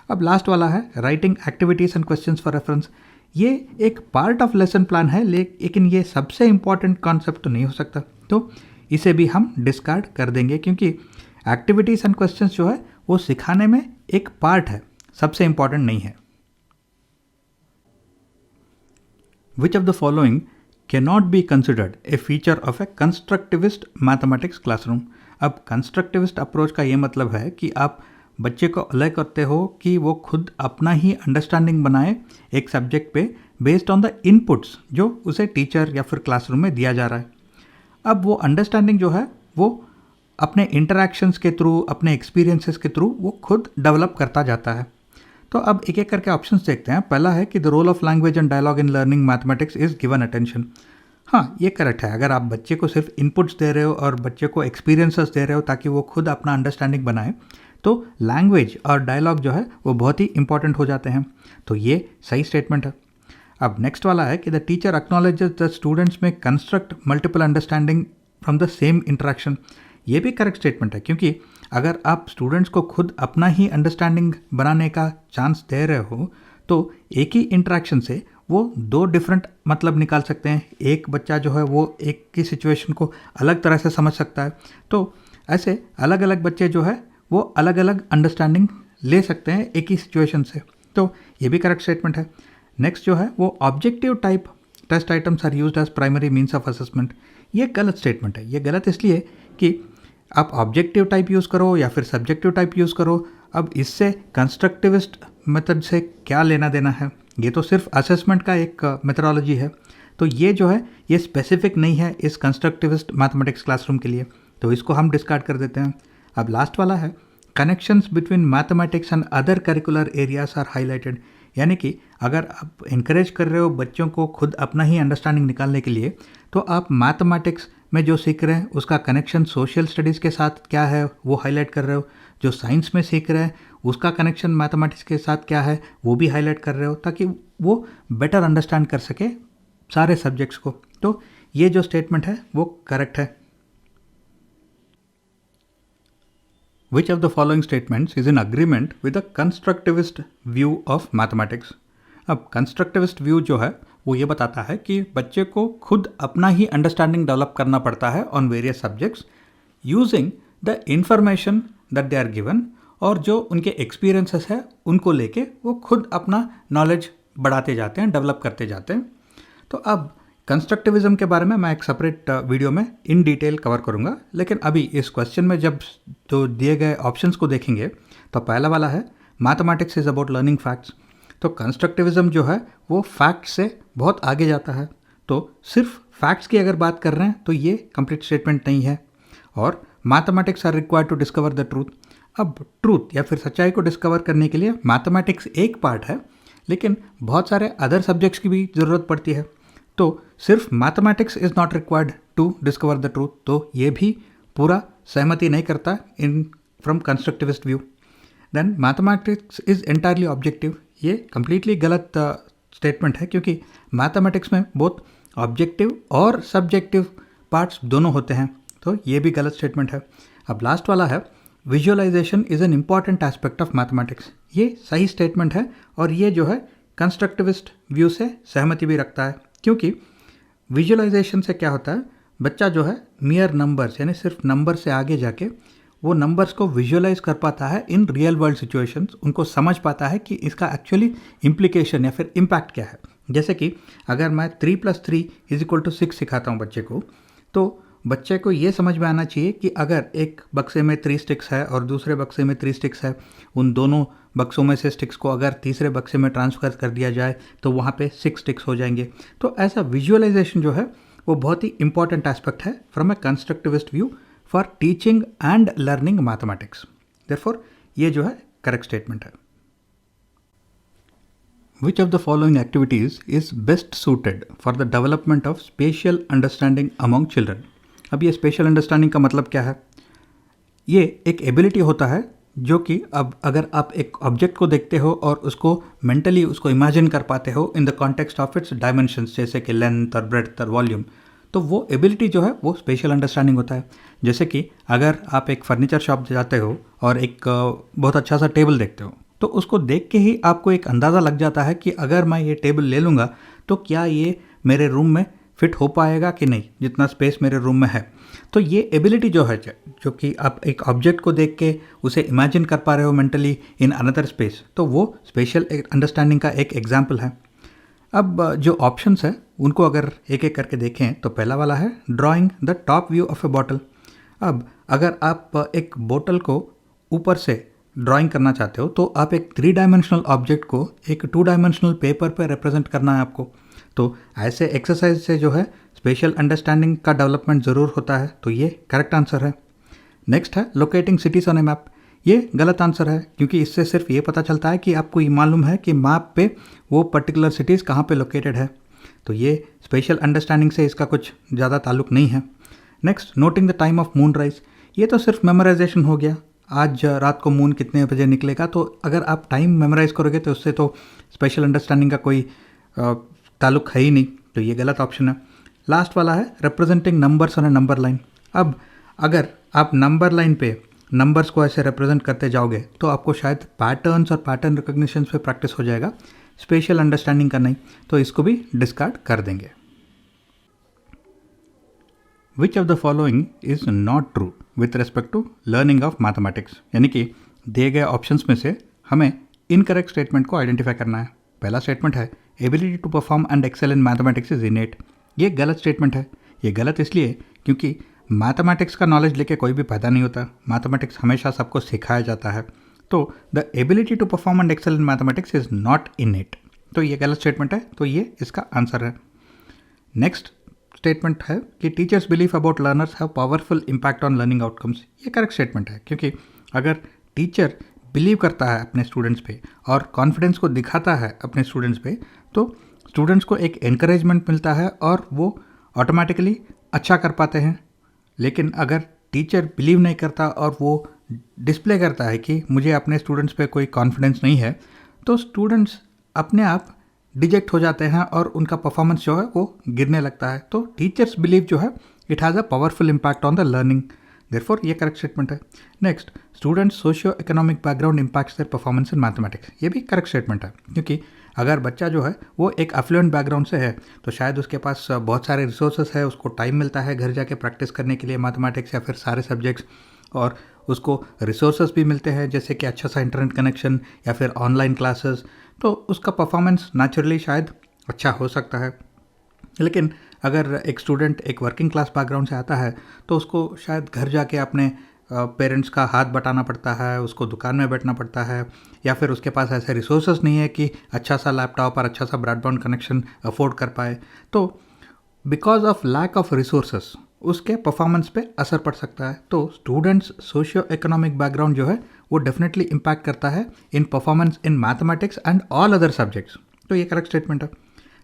अब लास्ट वाला है writing activities and questions for reference. ये एक पार्ट ऑफ लेसन प्लान है, लेकिन ये सबसे इंपॉर्टेंट कॉन्सेप्ट तो नहीं हो सकता, तो इसे भी हम डिस्कार्ड कर देंगे क्योंकि एक्टिविटीज एंड क्वेश्चंस जो है वो सिखाने में एक पार्ट है, सबसे इंपॉर्टेंट नहीं है। Which of the following cannot be considered a feature of a constructivist mathematics classroom? अब कंस्ट्रक्टिविस्ट अप्रोच का ये मतलब है कि आप बच्चे को अलग करते हो कि वो खुद अपना ही अंडरस्टैंडिंग बनाए एक सब्जेक्ट पे बेस्ड ऑन द इनपुट्स जो उसे टीचर या फिर क्लासरूम में दिया जा रहा है। अब वो अंडरस्टैंडिंग जो है वो अपने इंटरैक्शंस के थ्रू, अपने एक्सपीरियंसेस के थ्रू वो खुद डेवलप करता जाता है। तो अब एक एक करके ऑप्शंस देखते हैं। पहला है कि the role of language and dialogue in learning mathematics is given attention. हाँ, ये करेक्ट है। अगर आप बच्चे को सिर्फ इनपुट्स दे रहे हो और बच्चे को एक्सपीरियंसेस दे रहे हो ताकि वो खुद अपना अंडरस्टैंडिंग बनाए, तो लैंग्वेज और डायलॉग जो है वो बहुत ही इंपॉर्टेंट हो जाते हैं। तो ये सही स्टेटमेंट है। अब नेक्स्ट वाला है कि the teacher acknowledges the students may construct multiple understanding from the same interaction. ये भी करेक्ट स्टेटमेंट है क्योंकि अगर आप स्टूडेंट्स को खुद अपना ही अंडरस्टैंडिंग बनाने का चांस दे रहे हो तो एक ही इंटरेक्शन से वो 2 डिफरेंट मतलब निकाल सकते हैं। एक बच्चा जो है वो एक की सिचुएशन को अलग तरह से समझ सकता है, तो ऐसे अलग अलग बच्चे जो है वो अलग अलग अंडरस्टैंडिंग ले सकते हैं एक ही सिचुएशन से। तो ये भी करेक्ट स्टेटमेंट है। नेक्स्ट जो है वो objective type test items are used as primary means of assessment. ये गलत स्टेटमेंट है। ये गलत इसलिए कि आप ऑब्जेक्टिव टाइप यूज़ करो या फिर सब्जेक्टिव टाइप यूज़ करो, अब इससे कंस्ट्रक्टिविस्ट मेथड से क्या लेना देना है। ये तो सिर्फ असेसमेंट का एक मेथडोलॉजी है, तो ये जो है ये स्पेसिफिक नहीं है इस कंस्ट्रक्टिविस्ट मैथमेटिक्स क्लासरूम के लिए, तो इसको हम डिस्कार्ड कर देते हैं। अब लास्ट वाला है connections between mathematics and other curricular areas are highlighted. यानी कि अगर आप इनकरेज कर रहे हो बच्चों को खुद अपना ही अंडरस्टैंडिंग निकालने के लिए, तो आप मैथमेटिक्स में जो सीख रहे हैं उसका कनेक्शन सोशल स्टडीज़ के साथ क्या है वो हाईलाइट कर रहे हो, जो साइंस में सीख रहे हैं उसका कनेक्शन मैथमेटिक्स के साथ क्या है वो भी हाईलाइट कर रहे हो, ताकि वो बेटर अंडरस्टैंड कर सके सारे सब्जेक्ट्स को। तो ये जो स्टेटमेंट है वो करेक्ट है। Which of the following statements is in agreement with the constructivist view of mathematics? अब constructivist view जो है वो ये बताता है कि बच्चे को खुद अपना ही अंडरस्टैंडिंग डेवलप करना पड़ता है on various subjects using the information that they are given, और जो उनके एक्सपीरियंसेस है उनको लेके वो खुद अपना नॉलेज बढ़ाते जाते हैं, डेवलप करते जाते हैं। तो अब कंस्ट्रक्टिविज्म के बारे में मैं एक सेपरेट वीडियो में इन डिटेल कवर करूंगा, लेकिन अभी इस क्वेश्चन में जब तो दिए गए ऑप्शंस को देखेंगे तो पहला वाला है mathematics is about learning facts. तो कंस्ट्रक्टिविज्म जो है वो फैक्ट से बहुत आगे जाता है, तो सिर्फ फैक्ट्स की अगर बात कर रहे हैं तो ये कंप्लीट स्टेटमेंट नहीं है। और mathematics are required to discover the truth. अब ट्रूथ या फिर सच्चाई को डिस्कवर करने के लिए मैथमेटिक्स एक पार्ट है, लेकिन बहुत सारे अदर सब्जेक्ट्स की भी ज़रूरत पड़ती है, तो सिर्फ mathematics is not required to discover the truth. तो ये भी पूरा सहमति नहीं करता in from constructivist view. Then mathematics is entirely objective. ये कम्प्लीटली गलत स्टेटमेंट है क्योंकि मैथमेटिक्स में बोथ ऑब्जेक्टिव और सब्जेक्टिव पार्ट्स दोनों होते हैं, तो ये भी गलत स्टेटमेंट है। अब लास्ट वाला है visualisation is an important aspect of mathematics. ये सही स्टेटमेंट है और ये जो है कंस्ट्रक्टिविस्ट व्यू से सहमति भी रखता है, क्योंकि विजुअलाइजेशन से क्या होता है, बच्चा जो है मियर नंबर्स यानी सिर्फ नंबर से आगे जाके वो नंबर्स को विजुअलाइज कर पाता है इन रियल वर्ल्ड सिचुएशंस, उनको समझ पाता है कि इसका एक्चुअली इम्प्लीकेशन या फिर इम्पैक्ट क्या है। जैसे कि अगर मैं 3+3 = 6 सिखाता हूँ बच्चे को, तो बच्चे को ये समझ में आना चाहिए कि अगर एक बक्से में 3 स्टिक्स है और दूसरे बक्से में 3 स्टिक्स है, उन दोनों बक्सों में से स्टिक्स को अगर तीसरे बक्से में ट्रांसफ़र कर दिया जाए तो वहाँ पे 6 स्टिक्स हो जाएंगे। तो ऐसा विजुअलाइजेशन जो है वो बहुत ही इंपॉर्टेंट एस्पेक्ट है from A constructivist view for teaching and learning mathematics. Therefore ये जो है करेक्ट स्टेटमेंट है। Which of the following activities is best suited for the development of spatial understanding among children? अब ये स्पेशल अंडरस्टैंडिंग का मतलब क्या है? ये एक एबिलिटी होता है जो कि अब अगर आप एक ऑब्जेक्ट को देखते हो और उसको मेंटली उसको इमेजिन कर पाते हो in the context of its dimensions, जैसे कि लेंथ और ब्रेड्थ और वॉल्यूम, तो वो एबिलिटी जो है वो स्पेशल अंडरस्टैंडिंग होता है। जैसे कि अगर आप एक फर्नीचर शॉप जाते हो और एक बहुत अच्छा सा टेबल देखते हो, तो उसको देख के ही आपको एक अंदाज़ा लग जाता है कि अगर मैं ये टेबल ले लूँगा तो क्या ये मेरे रूम में फिट हो पाएगा कि नहीं, जितना स्पेस मेरे रूम में है। तो ये एबिलिटी जो है, जो कि आप एक ऑब्जेक्ट को देख के उसे इमेजिन कर पा रहे हो मेंटली इन अनदर स्पेस, तो वो स्पेशल अंडरस्टैंडिंग का एक एग्जाम्पल है। अब जो ऑप्शंस है उनको अगर एक एक करके देखें तो पहला वाला है drawing the top view of A bottle. अब अगर आप एक बोतल को ऊपर से ड्राइंग करना चाहते हो तो आप एक 3 डायमेंशनल ऑब्जेक्ट को एक 2 डायमेंशनल पेपर पर रिप्रेजेंट करना है आपको। तो ऐसे एक्सरसाइज से जो है स्पेशल अंडरस्टैंडिंग का डेवलपमेंट ज़रूर होता है, तो ये करेक्ट आंसर है। नेक्स्ट है locating cities on A map. ये गलत आंसर है, क्योंकि इससे सिर्फ ये पता चलता है कि आपको ये मालूम है कि मैप पे वो पर्टिकुलर सिटीज़ कहाँ पे लोकेटेड है, तो ये स्पेशल अंडरस्टैंडिंग से इसका कुछ ज़्यादा ताल्लुक नहीं है। Next noting the time of moon rise. ये तो सिर्फ मेमोराइजेशन हो गया, आज रात को मून कितने बजे निकलेगा, तो अगर आप टाइम मेमोराइज करोगे तो उससे तो स्पेशल अंडरस्टैंडिंग का कोई ताल्लुक है ही नहीं, तो ये गलत ऑप्शन है। लास्ट वाला है representing numbers on A number line. अब अगर आप नंबर लाइन पे नंबर्स को ऐसे रिप्रेजेंट करते जाओगे तो आपको शायद पैटर्न्स और पैटर्न रिकॉग्निशन पे प्रैक्टिस हो जाएगा, स्पेशल अंडरस्टैंडिंग का नहीं, तो इसको भी डिस्कार्ड कर देंगे। Which of the following is not true with respect to learning of mathematics, यानी कि दिए गए ऑप्शंस में से हमें इनकरेक्ट स्टेटमेंट को आइडेंटिफाई करना है। पहला स्टेटमेंट है ability to perform and excel in mathematics is innate. ये गलत स्टेटमेंट है। ये गलत इसलिए क्योंकि मैथमेटिक्स का नॉलेज लेके कोई भी पैदा नहीं होता, मैथमेटिक्स हमेशा सबको सिखाया जाता है। तो the ability to perform and excel in mathematics is not innate, तो ये गलत स्टेटमेंट है, तो ये इसका आंसर है। नेक्स्ट स्टेटमेंट है कि teachers believe about learners have powerful impact on learning outcomes. ये करेक्ट स्टेटमेंट है, क्योंकि अगर टीचर बिलीव करता है अपने स्टूडेंट्स पे और कॉन्फिडेंस को दिखाता है अपने स्टूडेंट्स पे, तो स्टूडेंट्स को एक एनकरेजमेंट मिलता है और वो ऑटोमेटिकली अच्छा कर पाते हैं। लेकिन अगर टीचर बिलीव नहीं करता और वो डिस्प्ले करता है कि मुझे अपने स्टूडेंट्स पे कोई कॉन्फिडेंस नहीं है, तो स्टूडेंट्स अपने आप डिजेक्ट हो जाते हैं और उनका परफॉर्मेंस जो है वो गिरने लगता है। तो टीचर्स बिलीव जो है it has a powerful impact on the learning, therefore ये करेक्ट स्टेटमेंट है। Next students socio economic background impacts their performance in mathematics. ये भी करेक्ट स्टेटमेंट है, क्योंकि अगर बच्चा जो है वो एक अफ्लुएंट बैकग्राउंड से है तो शायद उसके पास बहुत सारे रिसोर्सेस है, उसको टाइम मिलता है घर जाके प्रैक्टिस करने के लिए मैथमेटिक्स या फिर सारे सब्जेक्ट्स, और उसको रिसोर्सेस भी मिलते हैं जैसे कि अच्छा सा इंटरनेट कनेक्शन या फिर ऑनलाइन क्लासेस, तो उसका परफॉर्मेंस नेचुरली शायद अच्छा हो सकता है। लेकिन अगर एक स्टूडेंट एक वर्किंग क्लास बैकग्राउंड से आता है तो उसको शायद घर जाके अपने पेरेंट्स का हाथ बटाना पड़ता है, उसको दुकान में बैठना पड़ता है, या फिर उसके पास ऐसे रिसोर्सेस नहीं है कि अच्छा सा लैपटॉप और अच्छा सा ब्रॉडबैंड कनेक्शन अफोर्ड कर पाए। तो because of lack of resources उसके परफॉर्मेंस पे असर पड़ सकता है। तो स्टूडेंट्स सोशियो इकोनॉमिक बैकग्राउंड जो है वो डेफिनेटली इम्पैक्ट करता है in performance in mathematics and all other subjects, तो ये करेक्ट स्टेटमेंट है।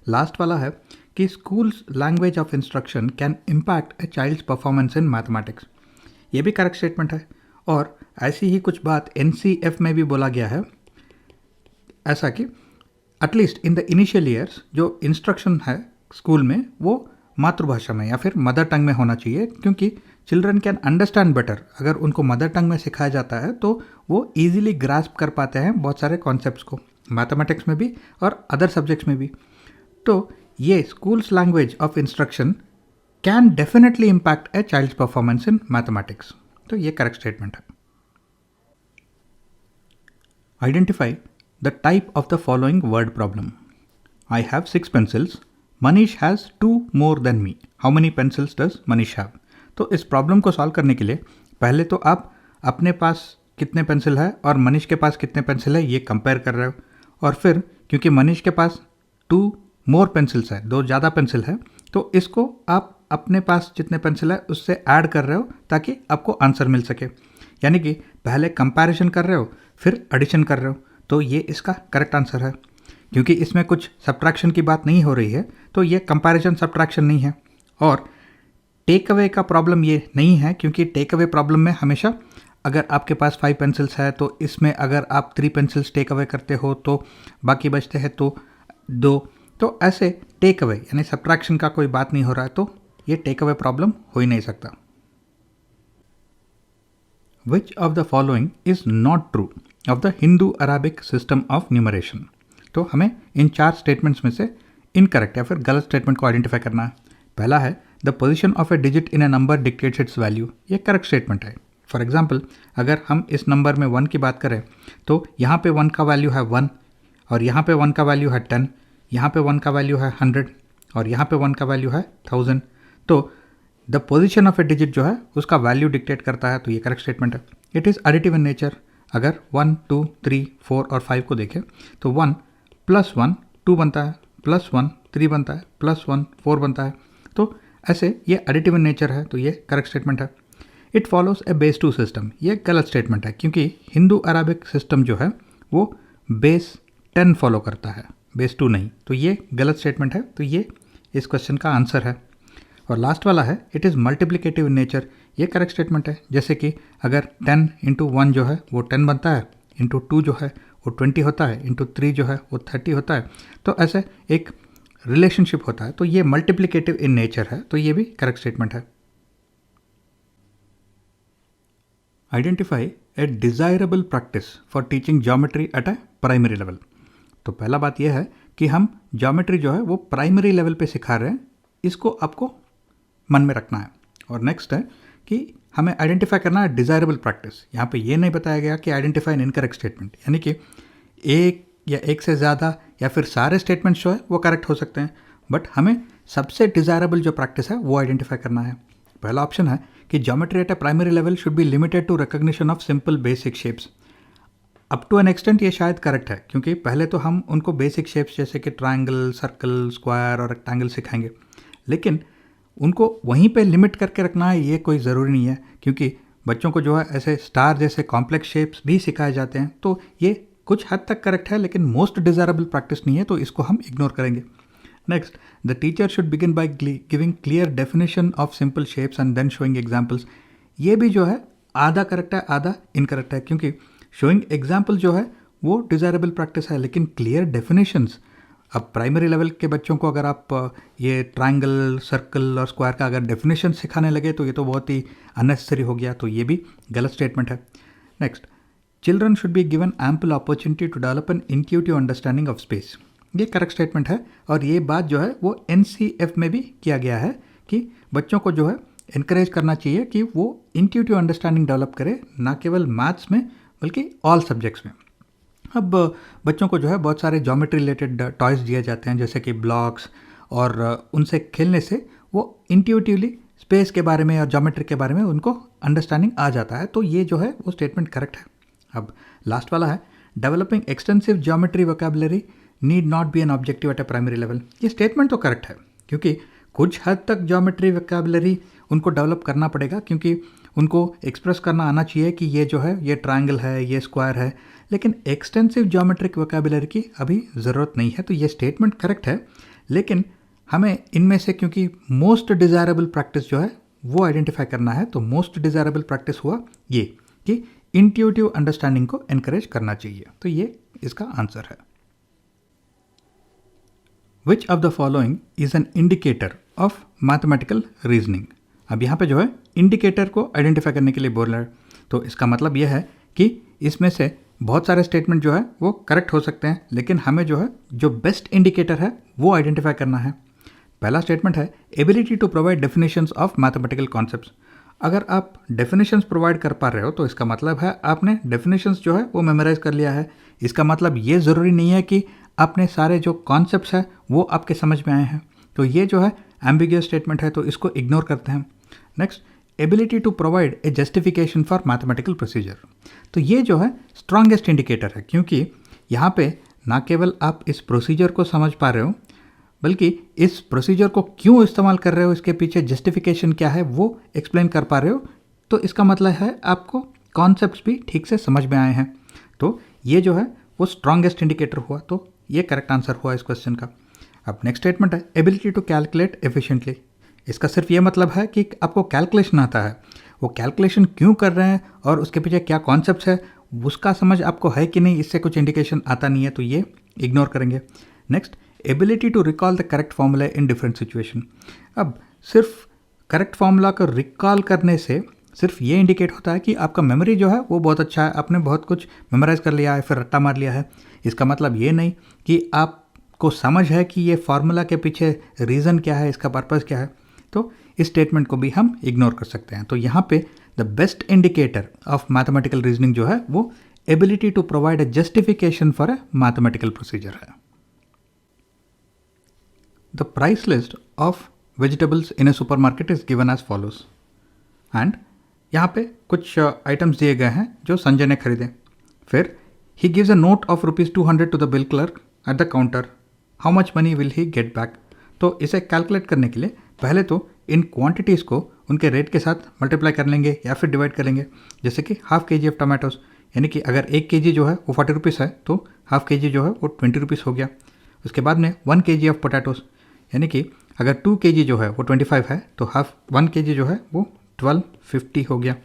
लास्ट वाला है कि schools language of instruction can impact a child's performance in mathematics. ये भी करेक्ट स्टेटमेंट है, और ऐसी ही कुछ बात NCF में भी बोला गया है, ऐसा कि at least in the initial years जो इंस्ट्रक्शन है स्कूल में वो मातृभाषा में या फिर मदर टंग में होना चाहिए, क्योंकि चिल्ड्रन कैन अंडरस्टैंड बेटर। अगर उनको मदर टंग में सिखाया जाता है तो वो ईजिली ग्रास्प कर पाते हैं बहुत सारे कॉन्सेप्ट्स को, मैथमेटिक्स में भी और अदर सब्जेक्ट्स में भी। तो ये schools language of instruction can definitely impact a child's performance in mathematics. तो ये करेक्ट स्टेटमेंट है। Identify the type of the following word problem. I have 6 pencils. Manish has 2 more than me. How many pencils does Manish have? तो इस problem को solve करने के लिए पहले तो आप अपने पास कितने पेंसिल है और मनीष के पास कितने पेंसिल है ये कंपेयर कर रहे हो, और फिर क्योंकि मनीष के पास 2 more पेंसिल्स है, 2 ज़्यादा पेंसिल है, तो इसको आप अपने पास जितने पेंसिल है उससे ऐड कर रहे हो ताकि आपको आंसर मिल सके। यानी कि पहले कंपैरिजन कर रहे हो फिर एडिशन कर रहे हो। तो ये इसका करेक्ट आंसर है। क्योंकि इसमें कुछ सब्ट्रैक्शन की बात नहीं हो रही है तो ये कंपैरिजन सब्ट्रैक्शन नहीं है। और टेक अवे का प्रॉब्लम ये नहीं है, क्योंकि टेक अवे प्रॉब्लम में हमेशा अगर आपके पास 5 पेंसिल्स है तो इसमें अगर आप 3 पेंसिल्स टेक अवे करते हो तो बाकी बचते हैं तो 2। तो ऐसे टेक अवे यानी सब्ट्रैक्शन का कोई बात नहीं हो रहा है, तो ये टेक अवे प्रॉब्लम हो ही नहीं सकता। विच of the following is not true of the Hindu Arabic system of numeration. तो हमें इन 4 स्टेटमेंट्स में से इनकरेक्ट या फिर गलत स्टेटमेंट को आइडेंटिफाई करना है। पहला है the position of A digit in A number dictates it's value. ये करेक्ट स्टेटमेंट है। फॉर एग्जांपल अगर हम इस नंबर में 1 की बात करें तो यहाँ पे 1 का वैल्यू है 1 और यहाँ पे 1 का वैल्यू है 10, यहाँ पे 1 का वैल्यू है 100 और यहाँ पे 1 का वैल्यू है 1000। तो the position of A digit जो है उसका वैल्यू डिक्टेट करता है, तो ये करेक्ट स्टेटमेंट है। It is additive in nature. अगर 1, 2, 3, 4 और 5 को देखें तो 1 + 1 2 बनता है, +1 3 बनता है, +1 4 बनता है। तो ऐसे ये एडिटिव इन नेचर है, तो ये करेक्ट स्टेटमेंट है। It follows A base 2 system. ये गलत स्टेटमेंट है, क्योंकि हिंदू अराबिक सिस्टम जो है वो बेस 10 फॉलो करता है, बेस 2 नहीं। तो ये गलत स्टेटमेंट है, तो ये इस क्वेश्चन का आंसर है। और लास्ट वाला है it is multiplicative in nature. ये करेक्ट स्टेटमेंट है। जैसे कि अगर 10 × 1 जो है वो 10 बनता है, × 2 जो है वो 20 होता है, × 3 जो है वो 30 होता है। तो ऐसे एक रिलेशनशिप होता है, तो ये मल्टीप्लिकेटिव इन नेचर है, तो ये भी करेक्ट स्टेटमेंट है। Identify a desirable practice for teaching geometry at a primary level. तो पहला बात यह है कि हम ज्योमेट्री जो है वो प्राइमरी लेवल पे सिखा रहे हैं, इसको आपको मन में रखना है। और नेक्स्ट है कि हमें आइडेंटिफाई करना है डिज़ायरेबल प्रैक्टिस। यहाँ पे ये नहीं बताया गया कि आइडेंटिफाई एन इनकरेक्ट स्टेटमेंट, यानी कि एक या एक से ज़्यादा या फिर सारे स्टेटमेंट्स जो है वो करेक्ट हो सकते हैं, बट हमें सबसे डिज़ायरेबल जो प्रैक्टिस है वो आइडेंटिफाई करना है। पहला ऑप्शन है कि geometry at a primary level should be limited to recognition of simple basic shapes. Up to an extent ये शायद करेक्ट है, क्योंकि पहले तो हम उनको बेसिक शेप्स जैसे कि ट्रायंगल, सर्कल, स्क्वायर और रेक्टेंगल सिखाएंगे, लेकिन उनको वहीं पे लिमिट करके रखना है ये कोई ज़रूरी नहीं है, क्योंकि बच्चों को जो है ऐसे स्टार जैसे कॉम्प्लेक्स शेप्स भी सिखाए जाते हैं। तो ये कुछ हद तक करेक्ट है, लेकिन मोस्ट डिज़ायरेबल प्रैक्टिस नहीं है, तो इसको हम इग्नोर करेंगे। Next, the teacher should begin by giving clear definition of simple shapes and then showing examples. ये भी जो है आधा करेक्ट है आधा इनकरेक्ट है, क्योंकि शोइंग एग्जाम्पल जो है वो डिज़ायरेबल प्रैक्टिस है, लेकिन क्लियर डेफिनेशंस, अब प्राइमरी लेवल के बच्चों को अगर आप ये ट्रायंगल, सर्कल और स्क्वायर का अगर डेफिनेशन सिखाने लगे तो ये तो बहुत ही अननेसेसरी हो गया, तो ये भी गलत स्टेटमेंट है। Next, children should be given ample opportunity to develop an intuitive understanding of space. ये करेक्ट स्टेटमेंट है, और ये बात जो है वो NCF में भी किया गया है कि बच्चों को जो है इनक्रेज करना चाहिए कि वो इंट्यूटिव अंडरस्टैंडिंग डेवलप करे, ना केवल मैथ्स में बल्कि ऑल सब्जेक्ट्स में। अब बच्चों को जो है बहुत सारे ज्योमेट्री रिलेटेड टॉयज़ दिए जाते हैं, जैसे कि ब्लॉक्स, और उनसे खेलने से वो इंट्यूटिवली स्पेस के बारे में और ज्योमेट्री के बारे में उनको अंडरस्टैंडिंग आ जाता है, तो ये जो है वो स्टेटमेंट करेक्ट है। अब लास्ट वाला है developing extensive geometry vocabulary need not be an objective at a primary level. ये स्टेटमेंट तो करेक्ट है, क्योंकि कुछ हद तक ज्योमेट्री वोकैबुलरी उनको डेवलप करना पड़ेगा, क्योंकि उनको एक्सप्रेस करना आना चाहिए कि ये जो है ये ट्रायंगल है, ये स्क्वायर है, लेकिन एक्सटेंसिव ज्योमेट्रिक वोकैबुलरी की अभी ज़रूरत नहीं है। तो ये स्टेटमेंट करेक्ट है, लेकिन हमें इनमें से क्योंकि मोस्ट डिज़ायरेबल प्रैक्टिस जो है वो आइडेंटिफाई करना है, तो मोस्ट डिज़ायरेबल प्रैक्टिस हुआ ये कि इंट्यूटिव अंडरस्टैंडिंग को एनकरेज करना चाहिए, तो ये इसका आंसर है। Which of the following is an indicator of mathematical reasoning. अब यहाँ पे जो है इंडिकेटर को आइडेंटिफाई करने के लिए बोल रहा है, तो इसका मतलब यह है कि इसमें से बहुत सारे स्टेटमेंट जो है वो करेक्ट हो सकते हैं, लेकिन हमें जो है जो बेस्ट इंडिकेटर है वो आइडेंटिफाई करना है। पहला स्टेटमेंट है ability to provide definitions of mathematical concepts. अगर आप डेफिनेशंस प्रोवाइड कर पा रहे हो तो इसका मतलब है आपने डेफिनेशंस जो है वो मेमोराइज कर लिया है। इसका मतलब ये ज़रूरी नहीं है कि आपने सारे जो कॉन्सेप्ट्स हैं वो आपके समझ में आए हैं, तो ये जो है एम्बिगुअस स्टेटमेंट है, तो इसको इग्नोर करते हैं। Next, ability to provide a justification for mathematical procedure. तो ये जो है स्ट्रॉन्गेस्ट इंडिकेटर है, क्योंकि यहाँ पे ना केवल आप इस प्रोसीजर को समझ पा रहे हो, बल्कि इस प्रोसीजर को क्यों इस्तेमाल कर रहे हो, इसके पीछे जस्टिफिकेशन क्या है वो एक्सप्लेन कर पा रहे हो, तो इसका मतलब है आपको कॉन्सेप्ट्स भी ठीक से समझ में आए हैं। तो ये जो है वो स्ट्रॉन्गेस्ट इंडिकेटर हुआ, तो ये करेक्ट आंसर हुआ इस क्वेश्चन का। अब नेक्स्ट स्टेटमेंट है एबिलिटी टू कैलकुलेट एफिशिएंटली। इसका सिर्फ ये मतलब है कि आपको कैलकुलेशन आता है, वो कैलकुलेशन क्यों कर रहे हैं और उसके पीछे क्या कॉन्सेप्ट्स है उसका समझ आपको है कि नहीं, इससे कुछ इंडिकेशन आता नहीं है, तो ये इग्नोर करेंगे। Next, ability to recall the correct formula in different situation. अब सिर्फ करेक्ट फॉर्मूला को रिकॉल करने से सिर्फ ये इंडिकेट होता है कि आपका मेमोरी जो है वो बहुत अच्छा है, आपने बहुत कुछ मेमोराइज कर लिया है, फिर रट्टा मार लिया है। इसका मतलब ये नहीं कि आपको समझ है कि ये फार्मूला के पीछे रीज़न क्या है, इसका पर्पज़ क्या है, तो इस स्टेटमेंट को भी हम इग्नोर कर सकते हैं। तो यहाँ पे the best indicator of mathematical reasoning जो है वो ability to provide a justification for a mathematical procedure है। The price list of vegetables in a supermarket is given as follows. And यहाँ पे कुछ आइटम्स दिए गए हैं जो संजय ने खरीदे। फिर ही gives a note of ₹200 to the bill clerk at the counter. How much money will he get back. तो इसे कैलकुलेट करने के लिए पहले तो इन क्वांटिटीज़ को उनके रेट के साथ मल्टीप्लाई कर लेंगे या फिर डिवाइड कर लेंगे। जैसे कि हाफ के जी ऑफ टमाटोज, यानी कि अगर 1 kg जो है वो 40 रुपीज़ है तो हाफ के जी जो है वो 20 रुपीज़ हो गया। उसके बाद में 1 kg ऑफ पोटैटोज, यानी कि अगर 2 kg जो है वो 25 है तो हाफ 1 kg जो है वो 1250 हो गया।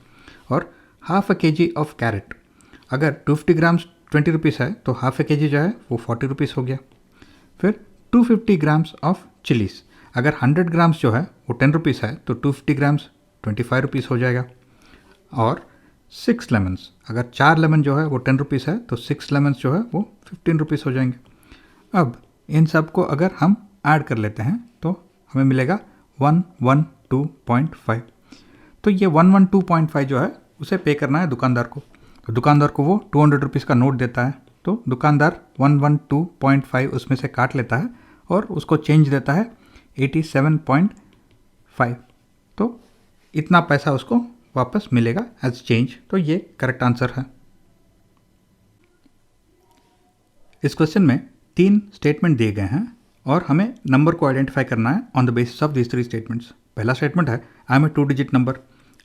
और half a kg of carrot, अगर 250 ग्राम्स 20 रुपीज़ है तो हाफ अ kg जो है वो 40 रुपीज़ हो गया। फिर 250 ग्राम्स ऑफ चिलीज़, अगर 100 ग्राम्स जो है वो 10 रुपीज़ है तो 250 ग्राम्स 25 रुपीज़ हो जाएगा। और 6 लेमन्स, अगर 4 लेमन जो है वो 10 रुपीज़ है तो 6 लेमन्स जो है वो 15 रुपीज़ हो जाएंगे। अब इन सब को अगर हम ऐड कर लेते हैं तो हमें मिलेगा 112.5। तो ये 112.5 जो है उसे पे करना है दुकानदार को, तो दुकानदार को वो 200 रुपीज़ का नोट देता है, तो दुकानदार 112.5 उसमें से काट लेता है और उसको चेंज देता है 87.5। तो इतना पैसा उसको वापस मिलेगा एज चेंज, तो ये करेक्ट आंसर है। इस क्वेश्चन में 3 स्टेटमेंट दिए गए हैं और हमें नंबर को आइडेंटिफाई करना है on the basis of this 3 statements. पहला स्टेटमेंट है I am a 2 digit number.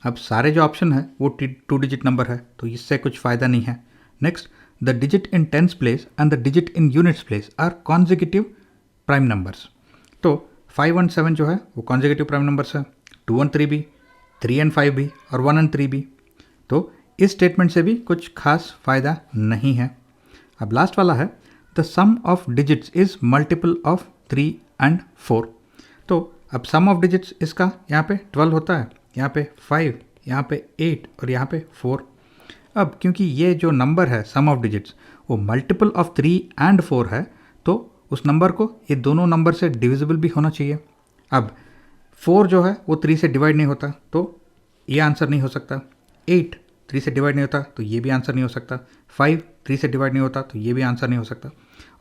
अब सारे जो ऑप्शन है वो 2 डिजिट नंबर है, तो इससे कुछ फ़ायदा नहीं है। Next, the digit in tens place and the digit in units place are consecutive prime numbers. तो 5 और 7 जो है वो कॉन्जिक्यूटिव प्राइम नंबर्स है, 2 और 3 भी, 3 और 5 भी, और 1 और 3 भी। तो इस स्टेटमेंट से भी कुछ खास फ़ायदा नहीं है। अब लास्ट वाला है the sum of digits is multiple of 3 and 4। तो अब सम ऑफ डिजिट्स इसका यहाँ पे 12 होता है, यहाँ पे 5, यहाँ पे 8 और यहाँ पे 4। अब क्योंकि ये जो नंबर है सम ऑफ डिजिट्स वो मल्टीपल ऑफ 3 एंड 4 है, तो उस नंबर को ये दोनों नंबर से डिविजिबल भी होना चाहिए। अब 4 जो है वो 3 से डिवाइड नहीं होता, तो ये आंसर नहीं हो सकता। 8 3 से डिवाइड नहीं होता, तो ये भी आंसर नहीं हो सकता। 5 3 से डिवाइड नहीं होता, तो ये भी आंसर नहीं हो सकता।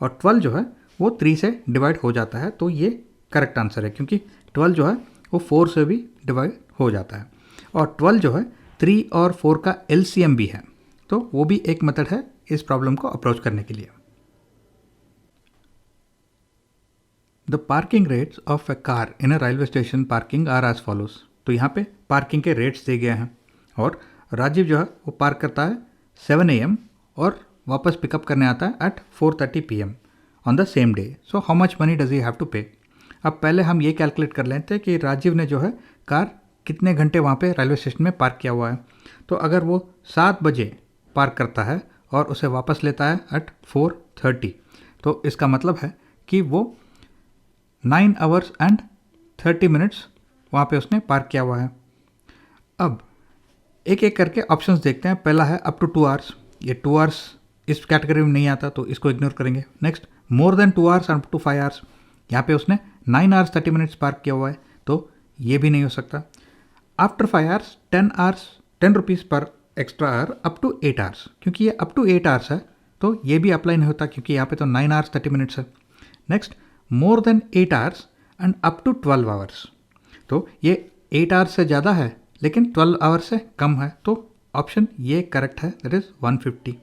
और 12 जो है वो 3 से डिवाइड हो जाता है, तो ये करेक्ट आंसर है, क्योंकि 12 जो है वो 4 से भी डिवाइड हो जाता है। और 12 जो है 3 और 4 का LCM भी है, तो वो भी एक मेथड है इस प्रॉब्लम को अप्रोच करने के लिए। The parking rates of a car in a railway station parking are as follows. तो यहाँ पे पार्किंग के रेट्स दिए गए हैं और राजीव जो है वो पार्क करता है 7 AM और वापस पिकअप करने आता है at 4:30 PM on the same day. So how much money does he have to pay. अब पहले हम ये कैलकुलेट कर लेते हैं कि राजीव ने जो है कार कितने घंटे वहाँ पे रेलवे स्टेशन में पार्क किया हुआ है। तो अगर वो 7 बजे पार्क करता है और उसे वापस लेता है एट 4:30, तो इसका मतलब है कि वो 9 hours and 30 minutes वहाँ पे उसने पार्क किया हुआ है। अब एक एक करके ऑप्शंस देखते हैं। पहला है अप टू 2 आवर्स, ये 2 आवर्स इस कैटेगरी में नहीं आता तो इसको इग्नोर करेंगे। Next more than 2 hours up to 5 hours, यहाँ पे उसने 9 आवर्स 30 मिनट्स पार्क किया हुआ है तो ये भी नहीं हो सकता। आफ्टर 5 आवर्स 10 रुपीज़ पर extra hour up to 8 hours, क्योंकि ये अप टू 8 आवर्स है तो ये भी अप्लाई नहीं होता क्योंकि यहाँ पे तो 9 आवर्स 30 मिनट्स है। Next more than 8 hours and up to 12 hours, तो ये 8 आवर्स से ज़्यादा है लेकिन 12 आवर्स से कम है तो ऑप्शन ये करेक्ट है, दैट इज़ 150।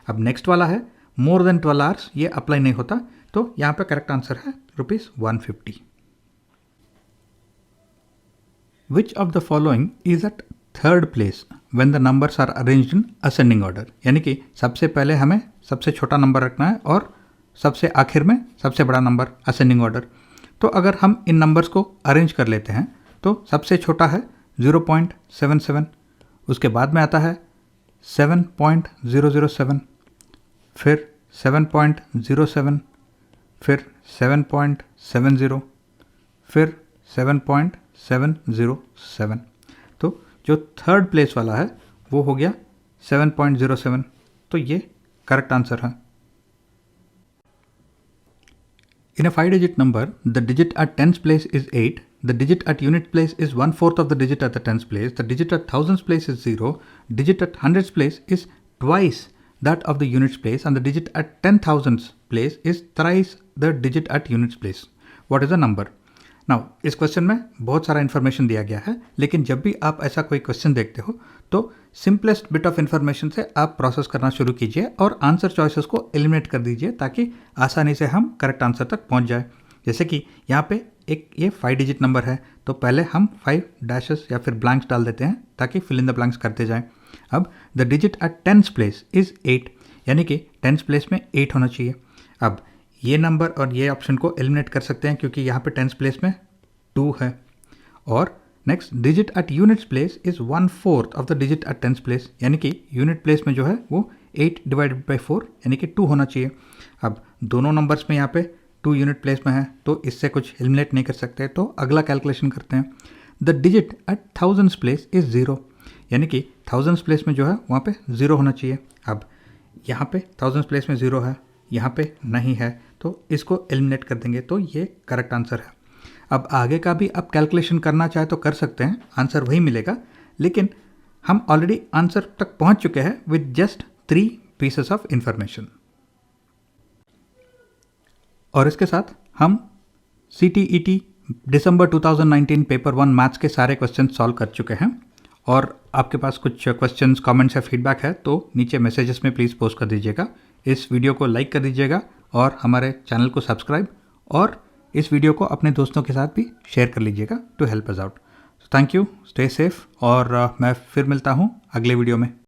अब नेक्स्ट वाला है मोर देन 12 आवर्स, ये अप्लाई नहीं होता तो यहाँ पे करेक्ट आंसर है ₹150। Which of the following is at third place when the numbers are arranged in ascending order? यानी कि सबसे पहले हमें सबसे छोटा नंबर रखना है और सबसे आखिर में सबसे बड़ा नंबर, असेंडिंग ऑर्डर। तो अगर हम इन नंबर्स को अरेंज कर लेते हैं तो सबसे छोटा है 0.77, उसके बाद में आता है 7.007, फिर 7.07, फिर 7.70, फिर 7.707। तो जो थर्ड प्लेस वाला है वो हो गया 7.07, तो ये करेक्ट आंसर है। In a 5-digit number, the digit at tens place is 8, the digit at unit place is 1/4 of the digit at the tens place, the digit at thousands place is 0, digit at hundreds place is twice that of the units place, and the digit at 10,000s place is thrice the digit at units place. What is the number? Now इस question में बहुत सारा information दिया गया है, लेकिन जब भी आप ऐसा कोई क्वेश्चन देखते हो तो सिंपलेस्ट बिट ऑफ इन्फॉर्मेशन से आप प्रोसेस करना शुरू कीजिए और आंसर चॉइसेस को एलिमिनेट कर दीजिए ताकि आसानी से हम करेक्ट आंसर तक पहुंच जाए। जैसे कि यहाँ पे एक ये 5 डिजिट नंबर है तो पहले हम 5 डैशेस या फिर ब्लैंक्स डाल देते हैं ताकि फिल इन द ब्लैंक्स करते जाएं। अब the digit at tens place is 8, यानी कि टेंस प्लेस में 8 होना चाहिए। अब ये नंबर और ये ऑप्शन को एलिमिनेट कर सकते हैं क्योंकि यहाँ पे टेंस प्लेस में 2 है। और next digit at units place is 1/4 of the digit at tens place, यानी कि यूनिट प्लेस में जो है वो 8 डिवाइडेड बाई 4 यानी कि 2 होना चाहिए। अब दोनों नंबर्स में यहाँ पे 2 यूनिट प्लेस में है तो इससे कुछ एलिमिनेट नहीं कर सकते, तो अगला कैलकुलेशन करते हैं। The digit at thousands place is 0, यानी कि थाउजेंड्स प्लेस में जो है वहाँ पे 0 होना चाहिए। अब यहाँ पे थाउजेंड्स प्लेस में 0 है, यहाँ पे नहीं है तो इसको एलिमिनेट कर देंगे, तो ये करेक्ट आंसर है। अब आगे का भी आप कैलकुलेशन करना चाहे तो कर सकते हैं, आंसर वही मिलेगा, लेकिन हम ऑलरेडी आंसर तक पहुंच चुके हैं with just 3 pieces of information. और इसके साथ हम CTET दिसंबर 2019 पेपर 1 मैथ्स के सारे क्वेश्चन सॉल्व कर चुके हैं। और आपके पास कुछ क्वेश्चंस, कमेंट्स या फीडबैक है तो नीचे मैसेजेस में प्लीज़ पोस्ट कर दीजिएगा। इस वीडियो को लाइक कर दीजिएगा और हमारे चैनल को सब्सक्राइब, और इस वीडियो को अपने दोस्तों के साथ भी शेयर कर लीजिएगा to help us out. Thank you, stay safe, और मैं फिर मिलता हूँ अगले वीडियो में।